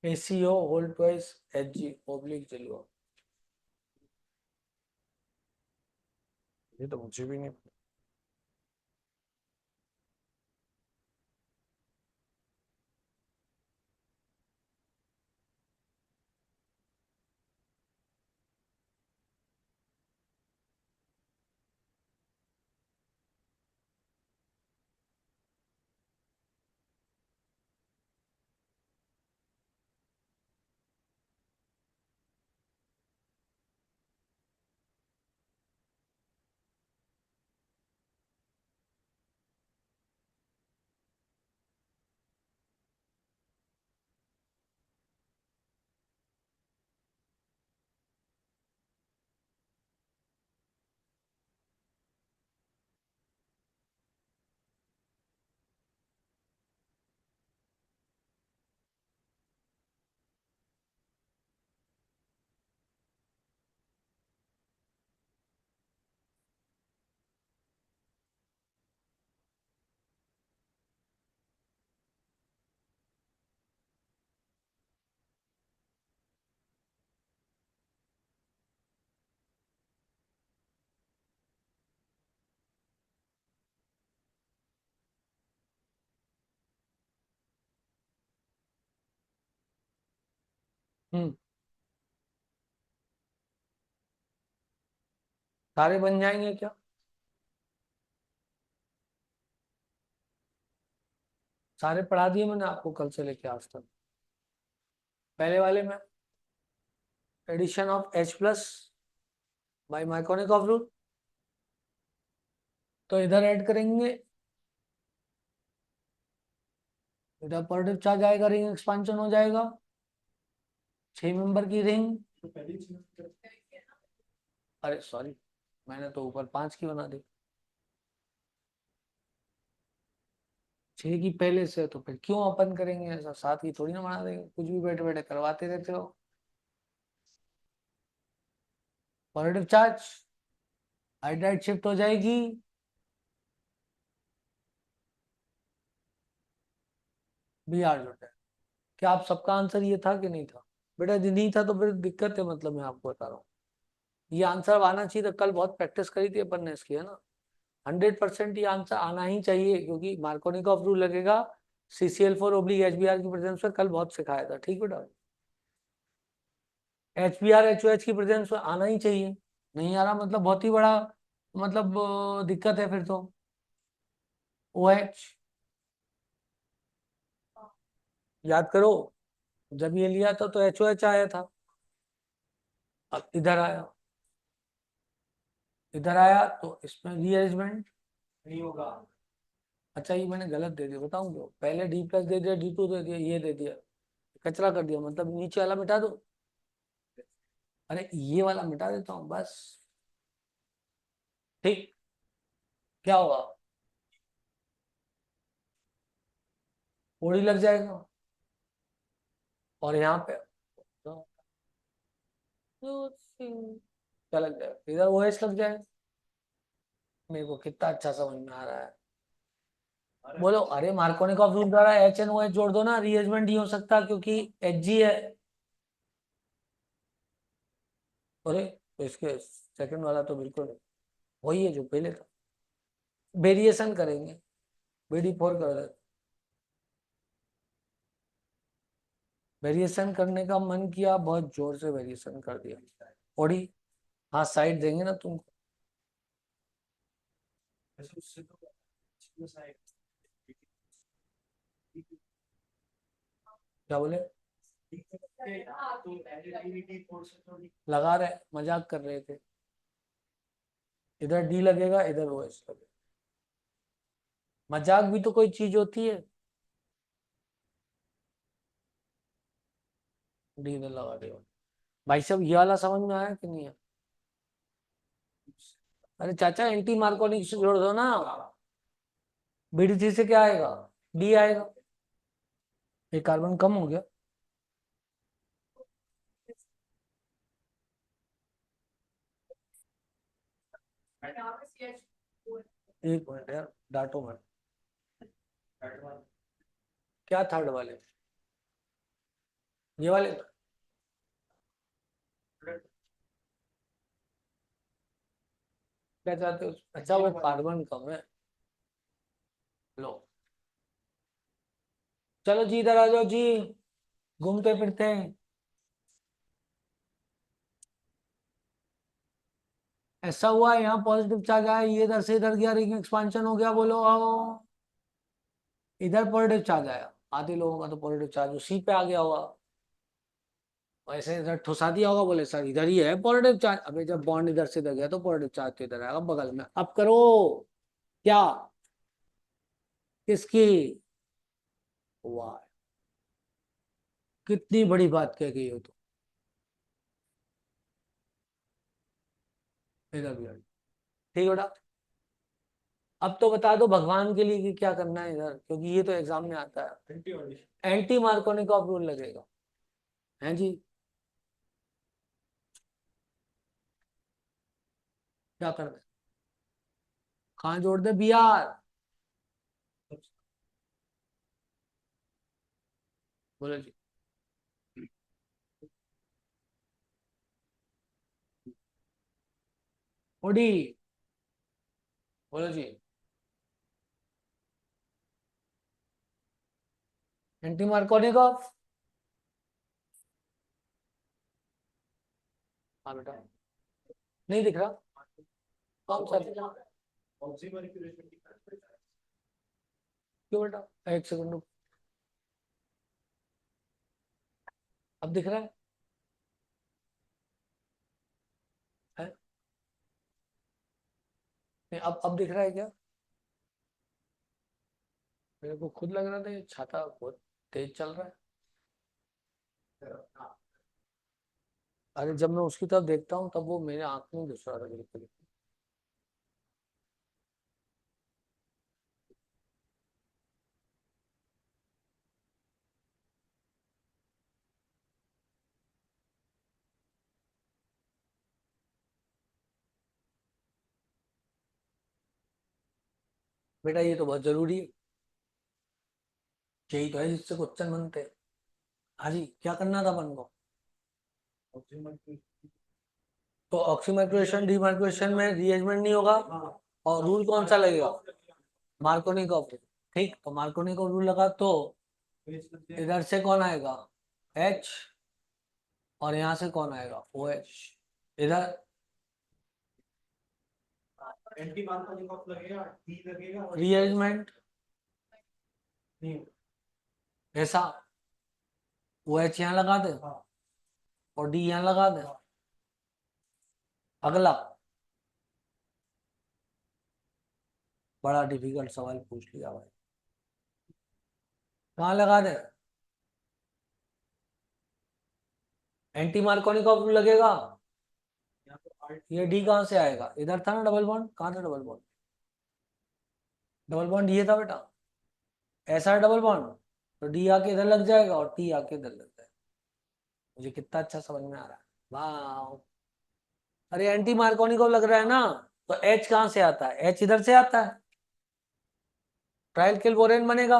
ACO/Hg/Zero। ये तो मुझे भी नहीं। हम्म, सारे बन जाएंगे क्या? सारे पढ़ा दिए मैंने आपको कल से लेके आज तक। पहले वाले में addition of H plus by Markovnikov rule, तो इधर ऐड करेंगे, इधर पॉजिटिव चार्ज आएगा, रिंग एक्सपांशन हो जाएगा, 6 मेंबर की रिंग। अरे सॉरी, मैंने तो ऊपर 5 की बना दी, 6 की पहले से, तो फिर क्यों अपन करेंगे ऐसा, 7 की थोड़ी ना बना देंगे, कुछ भी बैठे बैठे करवाते रहते हो। पॉजिटिव चार्ज हाइड्राइड शिफ्ट हो जाएगी, Br जुड़। क्या आप सबका आंसर ये था कि नहीं था? बेटा यदि नहीं था तो फिर दिक्कत है, मतलब मैं आपको बता रहा हूँ, ये आंसर आना चाहिए था, कल बहुत प्रैक्टिस करी थी अपन ने इसकी, है ना। 100% ये आंसर आना ही चाहिए, क्योंकि मार्कोनिकॉफ रूल लगेगा CCl4 ओब्लिक HBr की प्रेजेंस में, कल बहुत सिखाया था, ठीक बेटा। HBr HOH की प्रेजेंस में आना ही चाहिए, नहीं आ रहा मतलब बहुत ही बड़ा, मतलब दिक्कत है फिर तो। OH याद करो, जब ये लिया था तो HOH आया था, अब इधर आया तो इसमें रीअरेंजमेंट नहीं होगा। अच्छा ये मैंने गलत दे दिया, बताऊं क्यों? पहले D प्लस दे दिया, D2 दे दिया, ये दे दिया, कचरा कर दिया, मतलब नीचे वाला मिटा दो। अरे ये वाला मिटा देता हूँ बस, ठीक। क्या होगा? ओडी लग जाएगा, और यहाँ पे क्या लग जाएगा? इधर OH लग जाएगा। मेरे को कितना अच्छा समझ में आ रहा है, बोलो। अरे मार्कोनिकॉफ रूल द्वारा HNOH जोड़ दो ना, रीअरेंजमेंट नहीं हो सकता क्योंकि Hg है। अरे तो इसके सेकंड वाला तो बिल्कुल वही है जो पहले था, वेरिएशन करेंगे, BD4 कर दे। वेरिएशन करने का मन किया, बहुत जोर से वेरिएशन कर दिया। ओडी, हाँ साइड देंगे ना तुमको। क्या बोले? लगा रहे, मजाक कर रहे थे। इधर डी लगेगा, इधर OH लगेगा, मजाक भी तो कोई चीज होती है। डी इधर लगा देगा। भाई साहब ये वाला समझ में आया कि नहीं है? अरे चाचा एंटी मार्कोनिक से जोड़ दो ना, BD3 से क्या आएगा? डी आएगा, एक कार्बन कम हो गया। एक मिनट यार, डांटो मत। क्या थर्ड वाले? ये वाले? क्या चाहते हो? अच्छा वो कार्बन कम है। लो, चलो जी इधर आ जाओ जी, घूमते फिरते हैं। ऐसा हुआ, यहाँ पॉजिटिव चार्ज आया, ये इधर से इधर गया, रिंग एक्सपांशन हो गया, बोलो आओ। इधर पॉजिटिव चार्ज आया, आधे लोगों का तो पॉजिटिव चार्ज सी पे आ गया होगा, ऐसे इधर ठुसा दिया होगा, बोले सर इधर ही है पॉजिटिव चार्ज। अबे जब बॉन्ड इधर से इधर गया तो पॉजिटिव चार्ज तो इधर आएगा बगल में, अब करो। क्या? किसकी? वाह, कितनी बड़ी बात कह गई हो तो। इधर भी ठीक है बेटा। अब तो बता दो भगवान के लिए कि क्या करना है इधर, क्योंकि ये तो एग्जाम में आता है। एंटी मार्कोनिकॉफ रूल लगेगा, हैं जी? क्या करना है? कहाँ जोड़ दे? Br, बोलो जी। ओडी, बोलो जी। एंटी मार्कोनिकॉफ, हाँ बेटा, नहीं दिख रहा, कौन सा दिख रहा? क्यों बेटा, एक सेकंड रुक, अब दिख रहा है? नहीं, अब दिख रहा है क्या? मेरे को खुद लग रहा था ये छाता बहुत तेज चल रहा है। अरे जब मैं उसकी तरफ देखता हूँ तब वो मेरे आंख में घुस रहा था बिल्कुल। बेटा ये तो बहुत जरूरी है, यही तो है जिससे क्वेश्चन बनते हैं। हाँ जी, क्या करना था अपन को? तो ऑक्सीमाइक्रोवेशन डीमाइक्रोवेशन में रीअरेंजमेंट नहीं होगा, और रूल कौन सा लगेगा? मार्कोनिकॉफ। ठीक, तो मार्कोनिकॉफ रूल लगा तो इधर से कौन आएगा? एच, और यहाँ से कौन आएगा? O H. इधर एंटी मार्कोनिकॉफ लगेगा, डी लगेगा, रीअरेंजमेंट ऐसा, ओ एच यहाँ लगा दे और डी यहाँ लगा दे। अगला, बड़ा डिफिकल्ट सवाल पूछ लिया भाई, कहाँ लगा दे? एंटी मार्कोनिकॉफ लगेगा, ये डी कहाँ से आएगा? इधर था ना डबल बॉन्ड, कहाँ था डबल बॉन्ड? डबल बॉन्ड ये था बेटा, ऐसा डबल बॉन्ड, तो डी आके इधर लग जाएगा और टी आके इधर लग जाएगा। मुझे कितना अच्छा समझ में आ रहा है, वाह। अरे एंटी मार्कोनिकॉफ लग रहा है ना, तो एच कहाँ से आता है? एच इधर से आता है, ट्रायल किल बोरेन बनेगा,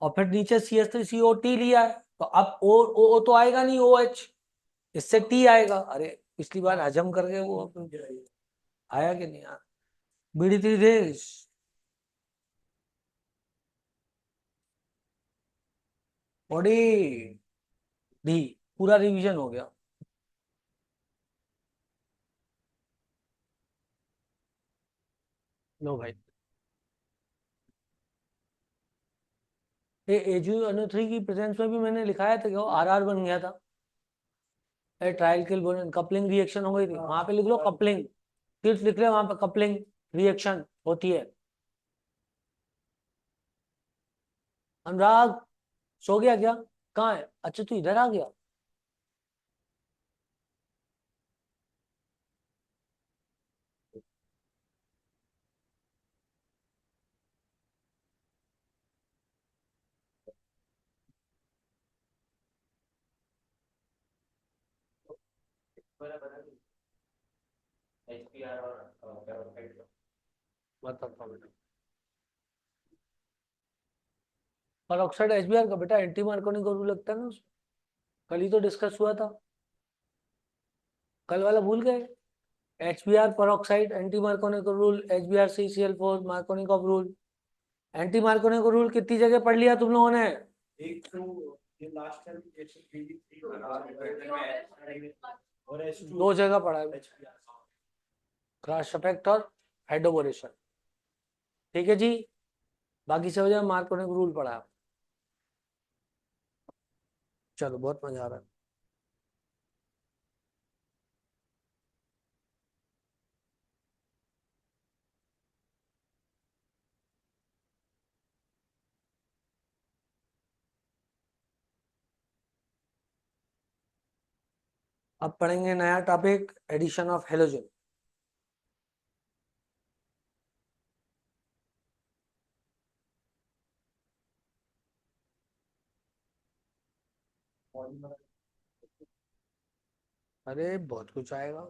और फिर नीचे CH3CO लिया है, तो अब ओ तो आएगा नहीं, ओ एच, इससे टी आएगा। अरे पिछली बार हजम करके वो आया कि नहीं आया? बीड़ी तेरी देश, बॉडी, डी, पूरा रिवीजन हो गया। लो भाई, ये AgO3 की प्रेजेंस में भी मैंने लिखाया था कि आर आर बन गया था, ट्रायल किल बोरेन कपलिंग रिएक्शन हो गई थी, वहां पे लिख लो कपलिंग, सिर्फ लिख रहे वहां पे कपलिंग रिएक्शन होती है। अनुराग, सो गया क्या? कहाँ है? अच्छा तू इधर आ गया। बताता हूँ बेटा, पर ऑक्साइड HBr का बेटा एंटी मार्कोनिक रूल लगता है ना उसमें, कल ही तो डिस्कस हुआ था, कल वाला भूल गए? HBr पर oxide anti Markovnikov rule, HBr CCl4 मार्कोनिक of rule, anti Markovnikov rule कितनी जगह पढ़ लिया तुम लोगों ने? एक तो ये लास्ट टाइम दो जगह पढ़ा है, क्रॉस इफेक्ट और हाइड्रोबोरेशन, ठीक है जी। बाकी सब जगह मार्कोनिक रूल पढ़ा है। चलो बहुत मजा आ रहा है। अब पढ़ेंगे नया टॉपिक, एडिशन ऑफ हेलोजन। अरे बहुत कुछ आएगा।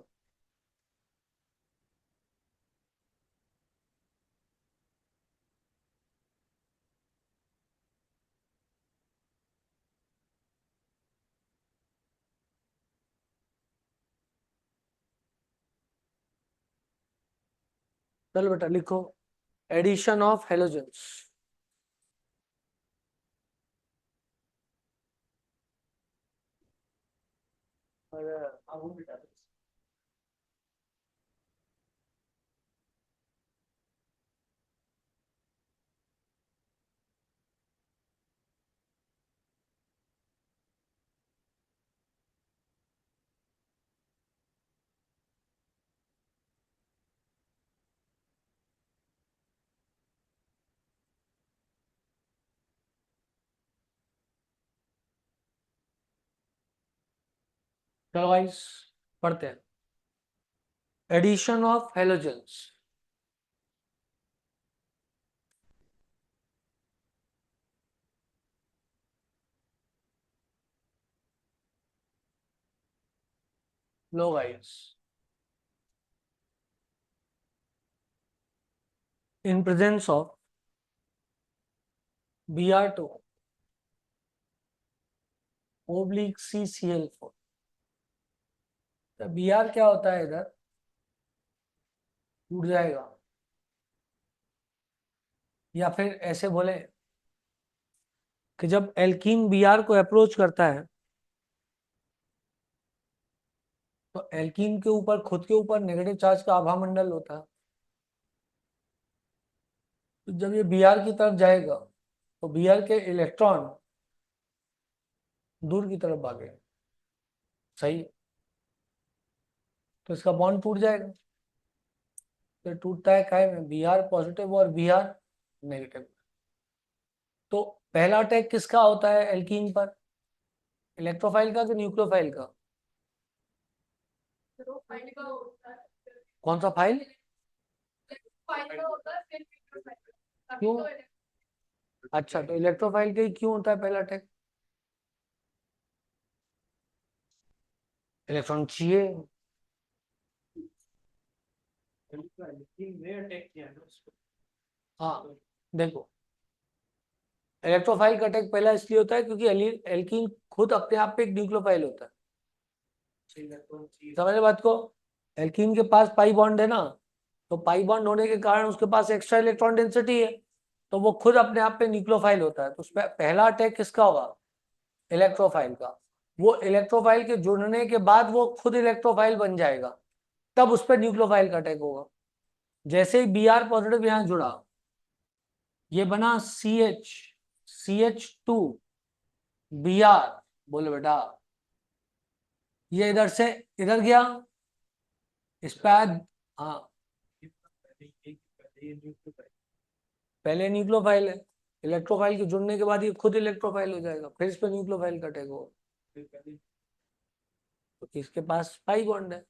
चलो बेटा लिखो, एडिशन ऑफ हेलोजेंस। चलो गाइस पढ़ते हैं। Addition of halogens. लो guys, in presence of Br2 oblique CCl4। तो Br क्या होता है इधर, टूट जाएगा, या फिर ऐसे बोले कि जब एल्कीन Br को अप्रोच करता है तो एल्कीन के ऊपर खुद के ऊपर नेगेटिव चार्ज का आभा मंडल होता है। तो जब ये Br की तरफ जाएगा तो Br के इलेक्ट्रॉन दूर की तरफ भागे, सही है? तो इसका बॉन्ड टूट जाएगा। तो टूटता है काय में, Br पॉजिटिव और Br नेगेटिव। तो पहला अटैक किसका होता है एल्कीन पर, इलेक्ट्रोफाइल का कि न्यूक्लियोफाइल का? कौन सा फाइल? क्यों? अच्छा, तो इलेक्ट्रोफाइल का ही क्यों होता है पहला अटैक? इलेक्ट्रॉन चाहिए। हाँ देखो, इलेक्ट्रोफाइल का अटैक पहला इसलिए होता है क्योंकि एल्कीन खुद अपने आप पे एक न्यूक्लियोफाइल होता है। समझ बात को? एल्कीन के पास पाई बॉन्ड है ना, तो पाई बॉन्ड होने के कारण उसके पास एक्स्ट्रा इलेक्ट्रॉन डेंसिटी है, तो वो खुद अपने आप पे न्यूक्लियोफाइल होता है। तो उसमें पहला अटैक किसका होगा, इलेक्ट्रोफाइल का। वो इलेक्ट्रोफाइल के जुड़ने के बाद वो खुद इलेक्ट्रोफाइल बन जाएगा, तब उस पर न्यूक्लियोफाइल का अटैक होगा। जैसे ही Br पॉजिटिव यहां जुड़ा, ये बना CH टू Br, बोलो बेटा, ये इधर से इधर गया, इस पर, हाँ पहले न्यूक्लियोफाइल है, इलेक्ट्रोफाइल के जुड़ने के बाद ये खुद इलेक्ट्रोफाइल हो जाएगा, फिर इस पर न्यूक्लियोफाइल का अटैक होगा। तो इसके पास पाई बॉन्ड है,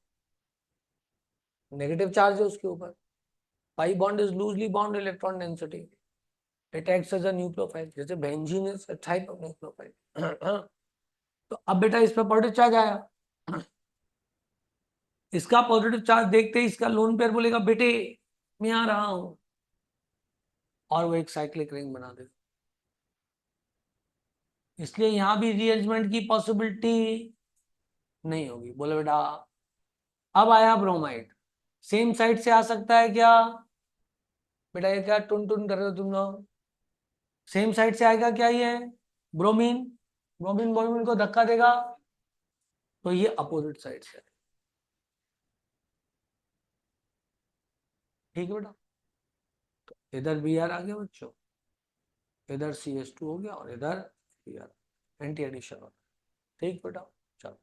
नेगेटिव चार्ज है उसके ऊपर। Pi bond is loosely bound electron density, it acts as a nucleophile, जैसे benzene is a type of nucleophile. तो अब बेटा इस पर पॉजिटिव चार्ज आया, इसका पॉजिटिव चार्ज देखते ही इसका लोन पेयर बोलेगा बेटे मैं आ रहा हूं, और वो एक साइक्लिक रिंग बना देगा। इसलिए यहां भी रीअरेंजमेंट की पॉसिबिलिटी नहीं होगी। बोले बेटा, अब आया ब्रोमाइड, सेम साइड से आ सकता है क्या? बेटा ये क्या टुन टुन कर रहे हो तुम लोग? सेम साइड से आएगा क्या ये ब्रोमीन? ब्रोमीन ब्रोमीन को धक्का देगा, तो ये अपोजिट साइड से। ठीक है बेटा, इधर Br आ गया बच्चों, इधर CH2 हो गया, और इधर Br, एंटी एडिशन होता है। ठीक बेटा, चलो।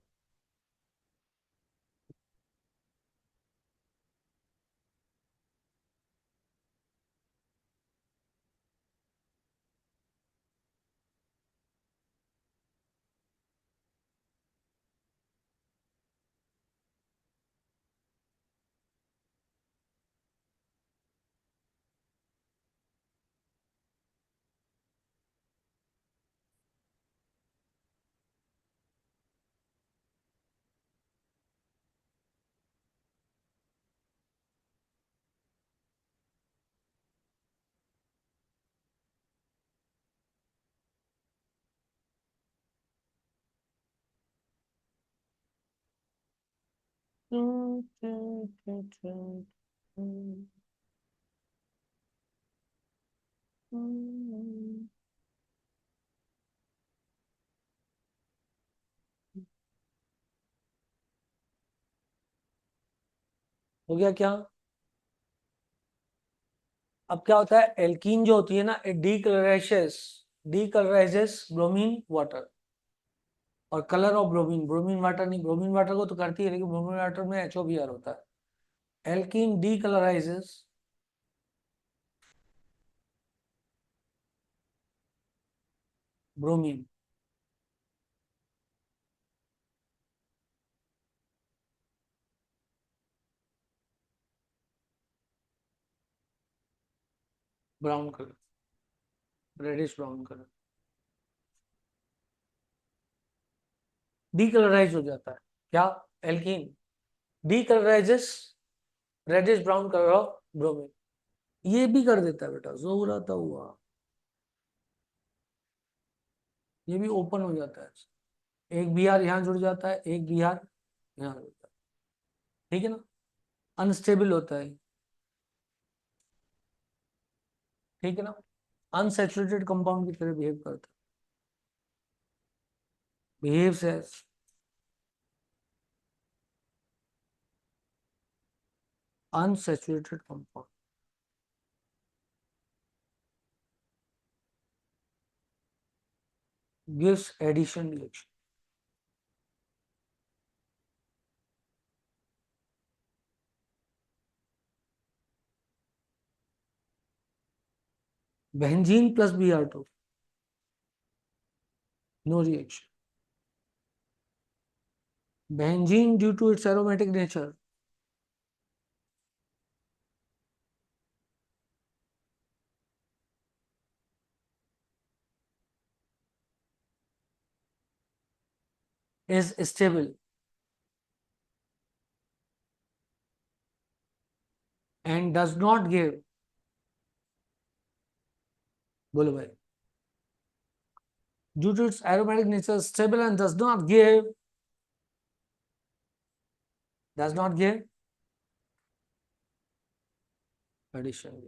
हो गया क्या? अब क्या होता है, एल्कीन जो होती है ना, इट डीकलराइजेस ब्रोमीन वाटर। और colour of bromine, bromine water नहीं, ब्रोमीन वाटर को तो करती है, लेकिन ब्रोमीन वाटर में HOBr होता है। Alkene decolourises bromine, brown colour, reddish brown colour, decolourise हो जाता है क्या? Alkene decolourises reddish brown colour of bromine, ये भी कर देता है बेटा, जोराता हुआ, ये भी ओपन हो जाता है, एक बीआर यहाँ जुड़ जाता है, एक बीआर यहाँ जुड़ जाता है, ठीक है ना, अनस्टेबल होता है, ठीक है ना, अनसैचुरेटेड कंपाउंड की तरह बिहेव करता है, behaves as unsaturated compound, gives addition reaction. Benzene plus Br2, no reaction. Benzene, due to its aromatic nature, is stable and does not give, बोलो भाई, due to its aromatic nature, stable and does not give addition.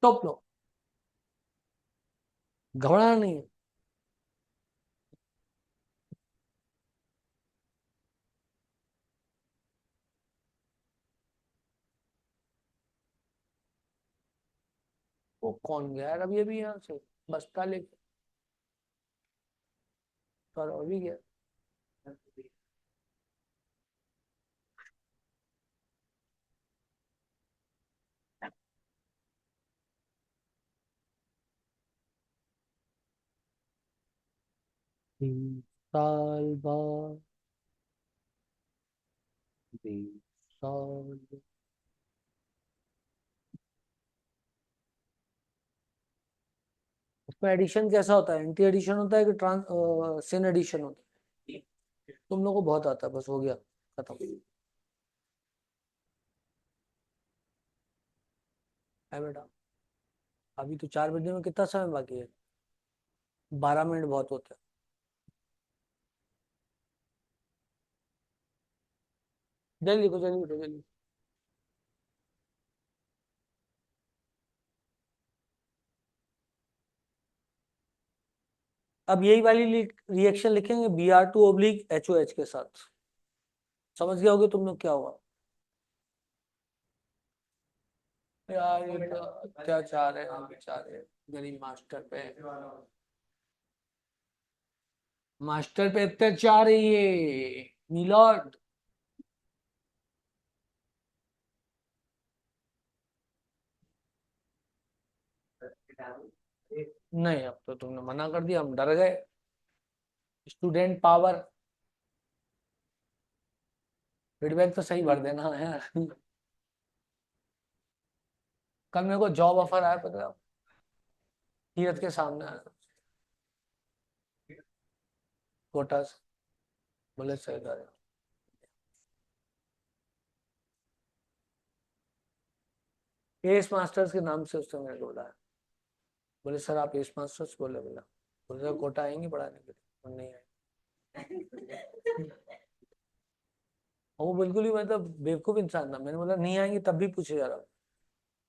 Top लो, घबराना नहीं है, वो कौन गया यार अभी अभी यहाँ से बस्ता लेके, पर अभी गया, साल बाद, 20 साल, उसमें एडिशन कैसा होता है? एंटी एडिशन होता है कि सिन एडिशन होता है? तुम लोगों को बहुत आता है, बस हो गया, खत्म है बेटा। अभी तो 4 बजने में कितना समय बाकी है? 12 मिनट बहुत होते हैं। जल्दी लिखो, जल्दी लिखो, जल्दी। अब यही वाली रिएक्शन लिखेंगे Br2/HOH के साथ। समझ गए होगे तुम लोग क्या हुआ? यार ये तो अत्याचार है बेचारे गरीब मास्टर पे, मास्टर पे अत्याचार है ये मिलॉर्ड। नहीं, अब तो तुमने मना कर दिया, हम डर गए। स्टूडेंट पावर, फीडबैक तो सही भर देना है यार। कल मेरे को जॉब ऑफर आया, पता है, तीरथ के सामने आया, कोटा से, बोले सही कर, एस मास्टर्स के नाम से उसने मेरे को बुलाया, बोले सर आप एस मास्टर्स, बोले बोला, बोले सर कोटा आएंगे पढ़ाने के लिए, और नहीं आए। और वो बिल्कुल ही मतलब बेवकूफ इंसान था, मैंने बोला नहीं आएंगे तब भी पूछे जा रहा,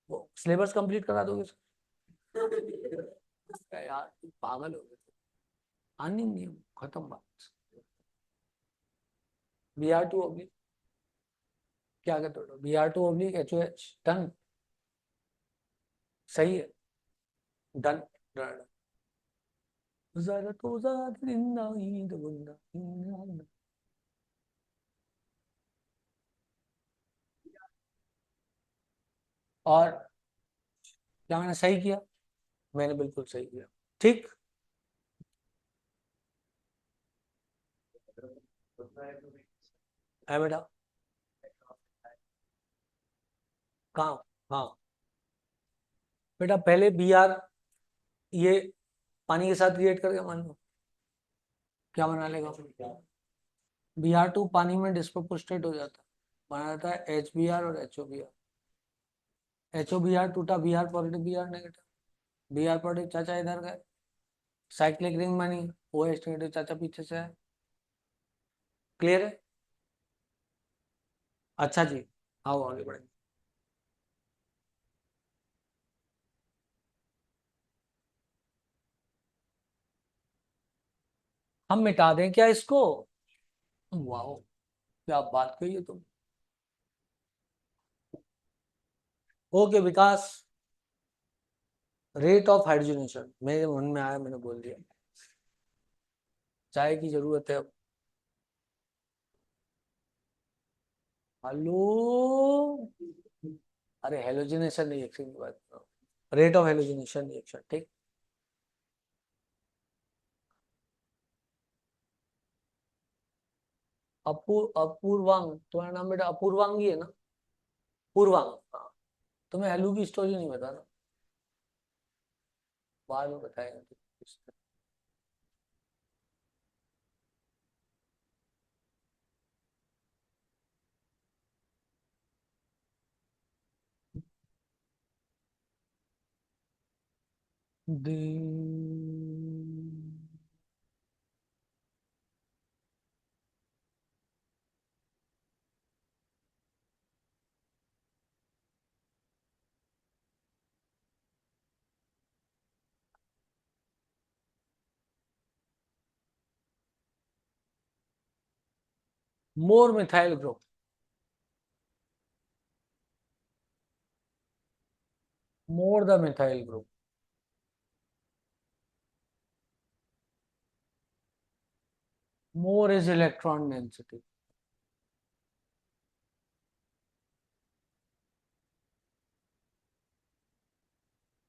वो सिलेबस कंप्लीट करा दोगे सर? यार पागल हो गए, आनी नहीं, खत्म बात। Br2 क्या कहते हो, Br2/HOH, डन, सही है, डन, डन। जरा तो जिंदा ही दुगुना, और क्या मैंने सही किया? मैंने बिल्कुल सही किया, ठीक। है बेटा, कहाँ? हाँ बेटा, पहले बी आर ये पानी के साथ रिएक्ट करके मान लो क्या बना लेगा, बी आर टू पानी में डिस्प्रोपोर्शनेट हो जाता है, बना जाता है एच बी आर और H O B R. H O B R टूटा, B R positive B R negative, B R positive चाचा इधर गए, साइक्लिक रिंग बनी, ओ एच नेगेटिव चाचा पीछे से है। क्लियर है? अच्छा जी, आओ आगे बढ़े। हम मिटा दें क्या इसको? वाह, क्या बात कही है तुम। Okay Vikas, rate of hydrogenation मेरे मन में आया, मैंने बोल दिया। चाय की जरूरत है अब। हेलो, अरे हेलोजिनेशन रिएक्शन की बात करो, रेट ऑफ हेलोजिनेशन रिएक्शन, ठीक। अपूर्वांग, तुम्हारा नाम बेटा अपूर्वांग ही है ना? पूर्वांग, हाँ। तुम्हें हेलू की स्टोरी नहीं पता ना? बाद में बताएंगे तो। More methyl group, more the methyl group. More is electron density.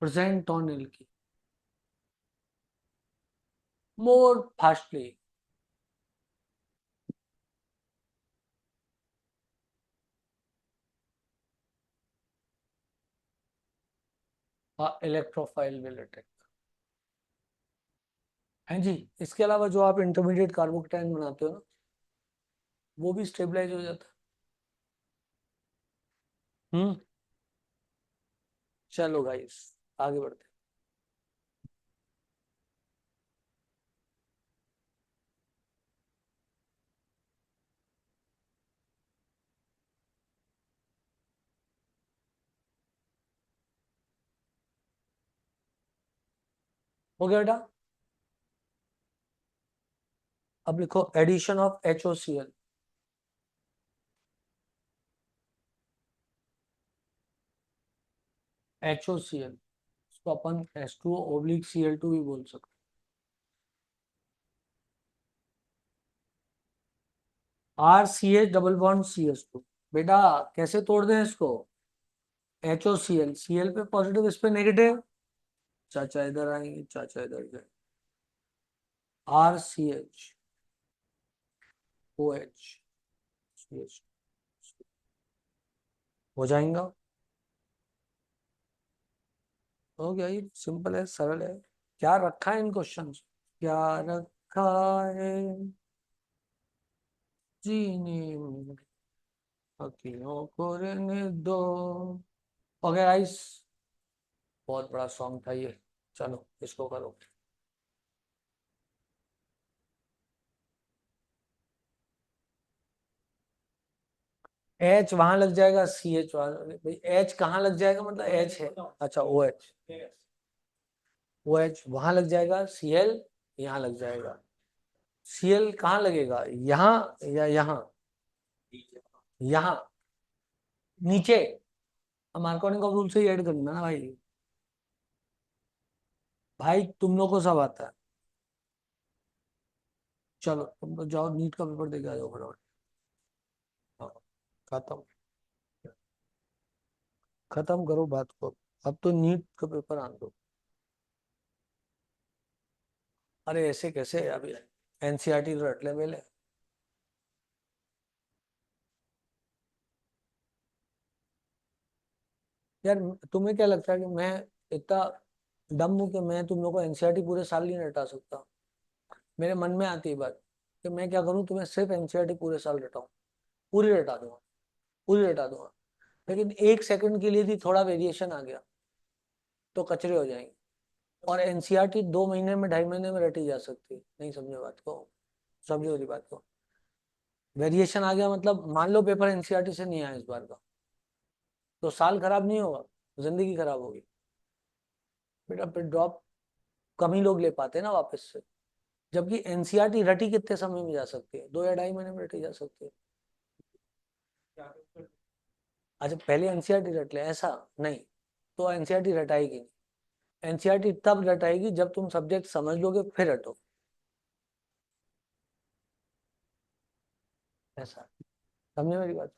Present on एल्की, more fastly. Electrophile will attack. हाँ जी, इसके अलावा जो आप इंटरमीडिएट कार्बोकेटाइन बनाते हो ना, वो भी स्टेबलाइज हो जाता है। चलो गाइस, आगे बढ़ते हैं। हो गया बेटा? अब लिखो एडिशन ऑफ HOCl। HOCl, इसको अपन H2O/Cl2 भी बोल सकते हैं। RCH double bond CH2। बेटा कैसे तोड़ दें इसको? HOCl, Cl पे पॉजिटिव, इस पे नेगेटिव, चाचा इधर आएंगे, चाचा इधर जाए, RCH OH CH हो जाएगा। हो गया, ये सिंपल है, सरल है। क्या रखा है इन क्वेश्चन? क्या रखा है जीने में, अखियों को रहने दो। ओके गाइस, बहुत बड़ा सॉन्ग था ये, चलो इसको करो। एच वहां लग जाएगा, CH वहां, भाई एच कहाँ लग जाएगा, मतलब एच है, अच्छा OH, OH वहां लग जाएगा, Cl यहाँ लग जाएगा। Cl कहाँ लगेगा, यहाँ या यहाँ? यहाँ नीचे। अब मार्कोनी का रूल से ही ऐड करना ना भाई। भाई तुम लोग को सब आता है। चलो तुम तो जाओ, नीट का पेपर देके आ जाओ फटाफट। हाँ, खत्म, खत्म करो बात को। अब तो नीट का पेपर आन दो। अरे ऐसे कैसे, अभी NCERT तो रट लेवल है। यार तुम्हें क्या लगता है कि मैं इतना डम हूं कि मैं तुम लोग को एनसीईआरटी पूरे साल नहीं रटा सकता? मेरे मन में आती है बात कि मैं क्या करूं, तुम्हें सिर्फ एनसीईआरटी पूरे साल रटाऊं, पूरी रटा दूंगा, पूरी रटा दूंगा। लेकिन 1 सेकंड के लिए भी थोड़ा वेरिएशन आ गया तो कचरे हो जाएंगे। और एनसीईआरटी 2 महीने में, 2.5 महीने में रटी जा सकती है, नहीं समझे बात को? समझे मेरी बात को? वेरिएशन आ गया मतलब मान लो पेपर एनसीईआरटी से नहीं आया इस बार का, तो साल खराब नहीं होगा, जिंदगी खराब होगी बेटा। फिर ड्रॉप कम ही लोग ले पाते हैं ना वापस से। जबकि एनसीईआरटी रटी कितने समय में जा सकती है? 2 या 2.5 महीने में रटी जा सकती है। अच्छा पहले एनसीईआरटी रट ले ऐसा? नहीं, तो एनसीईआरटी रटाएगी नहीं। एनसीईआरटी तब रटाएगी जब तुम सब्जेक्ट समझ लोगे फिर रटो, ऐसा। समझे मेरी बात?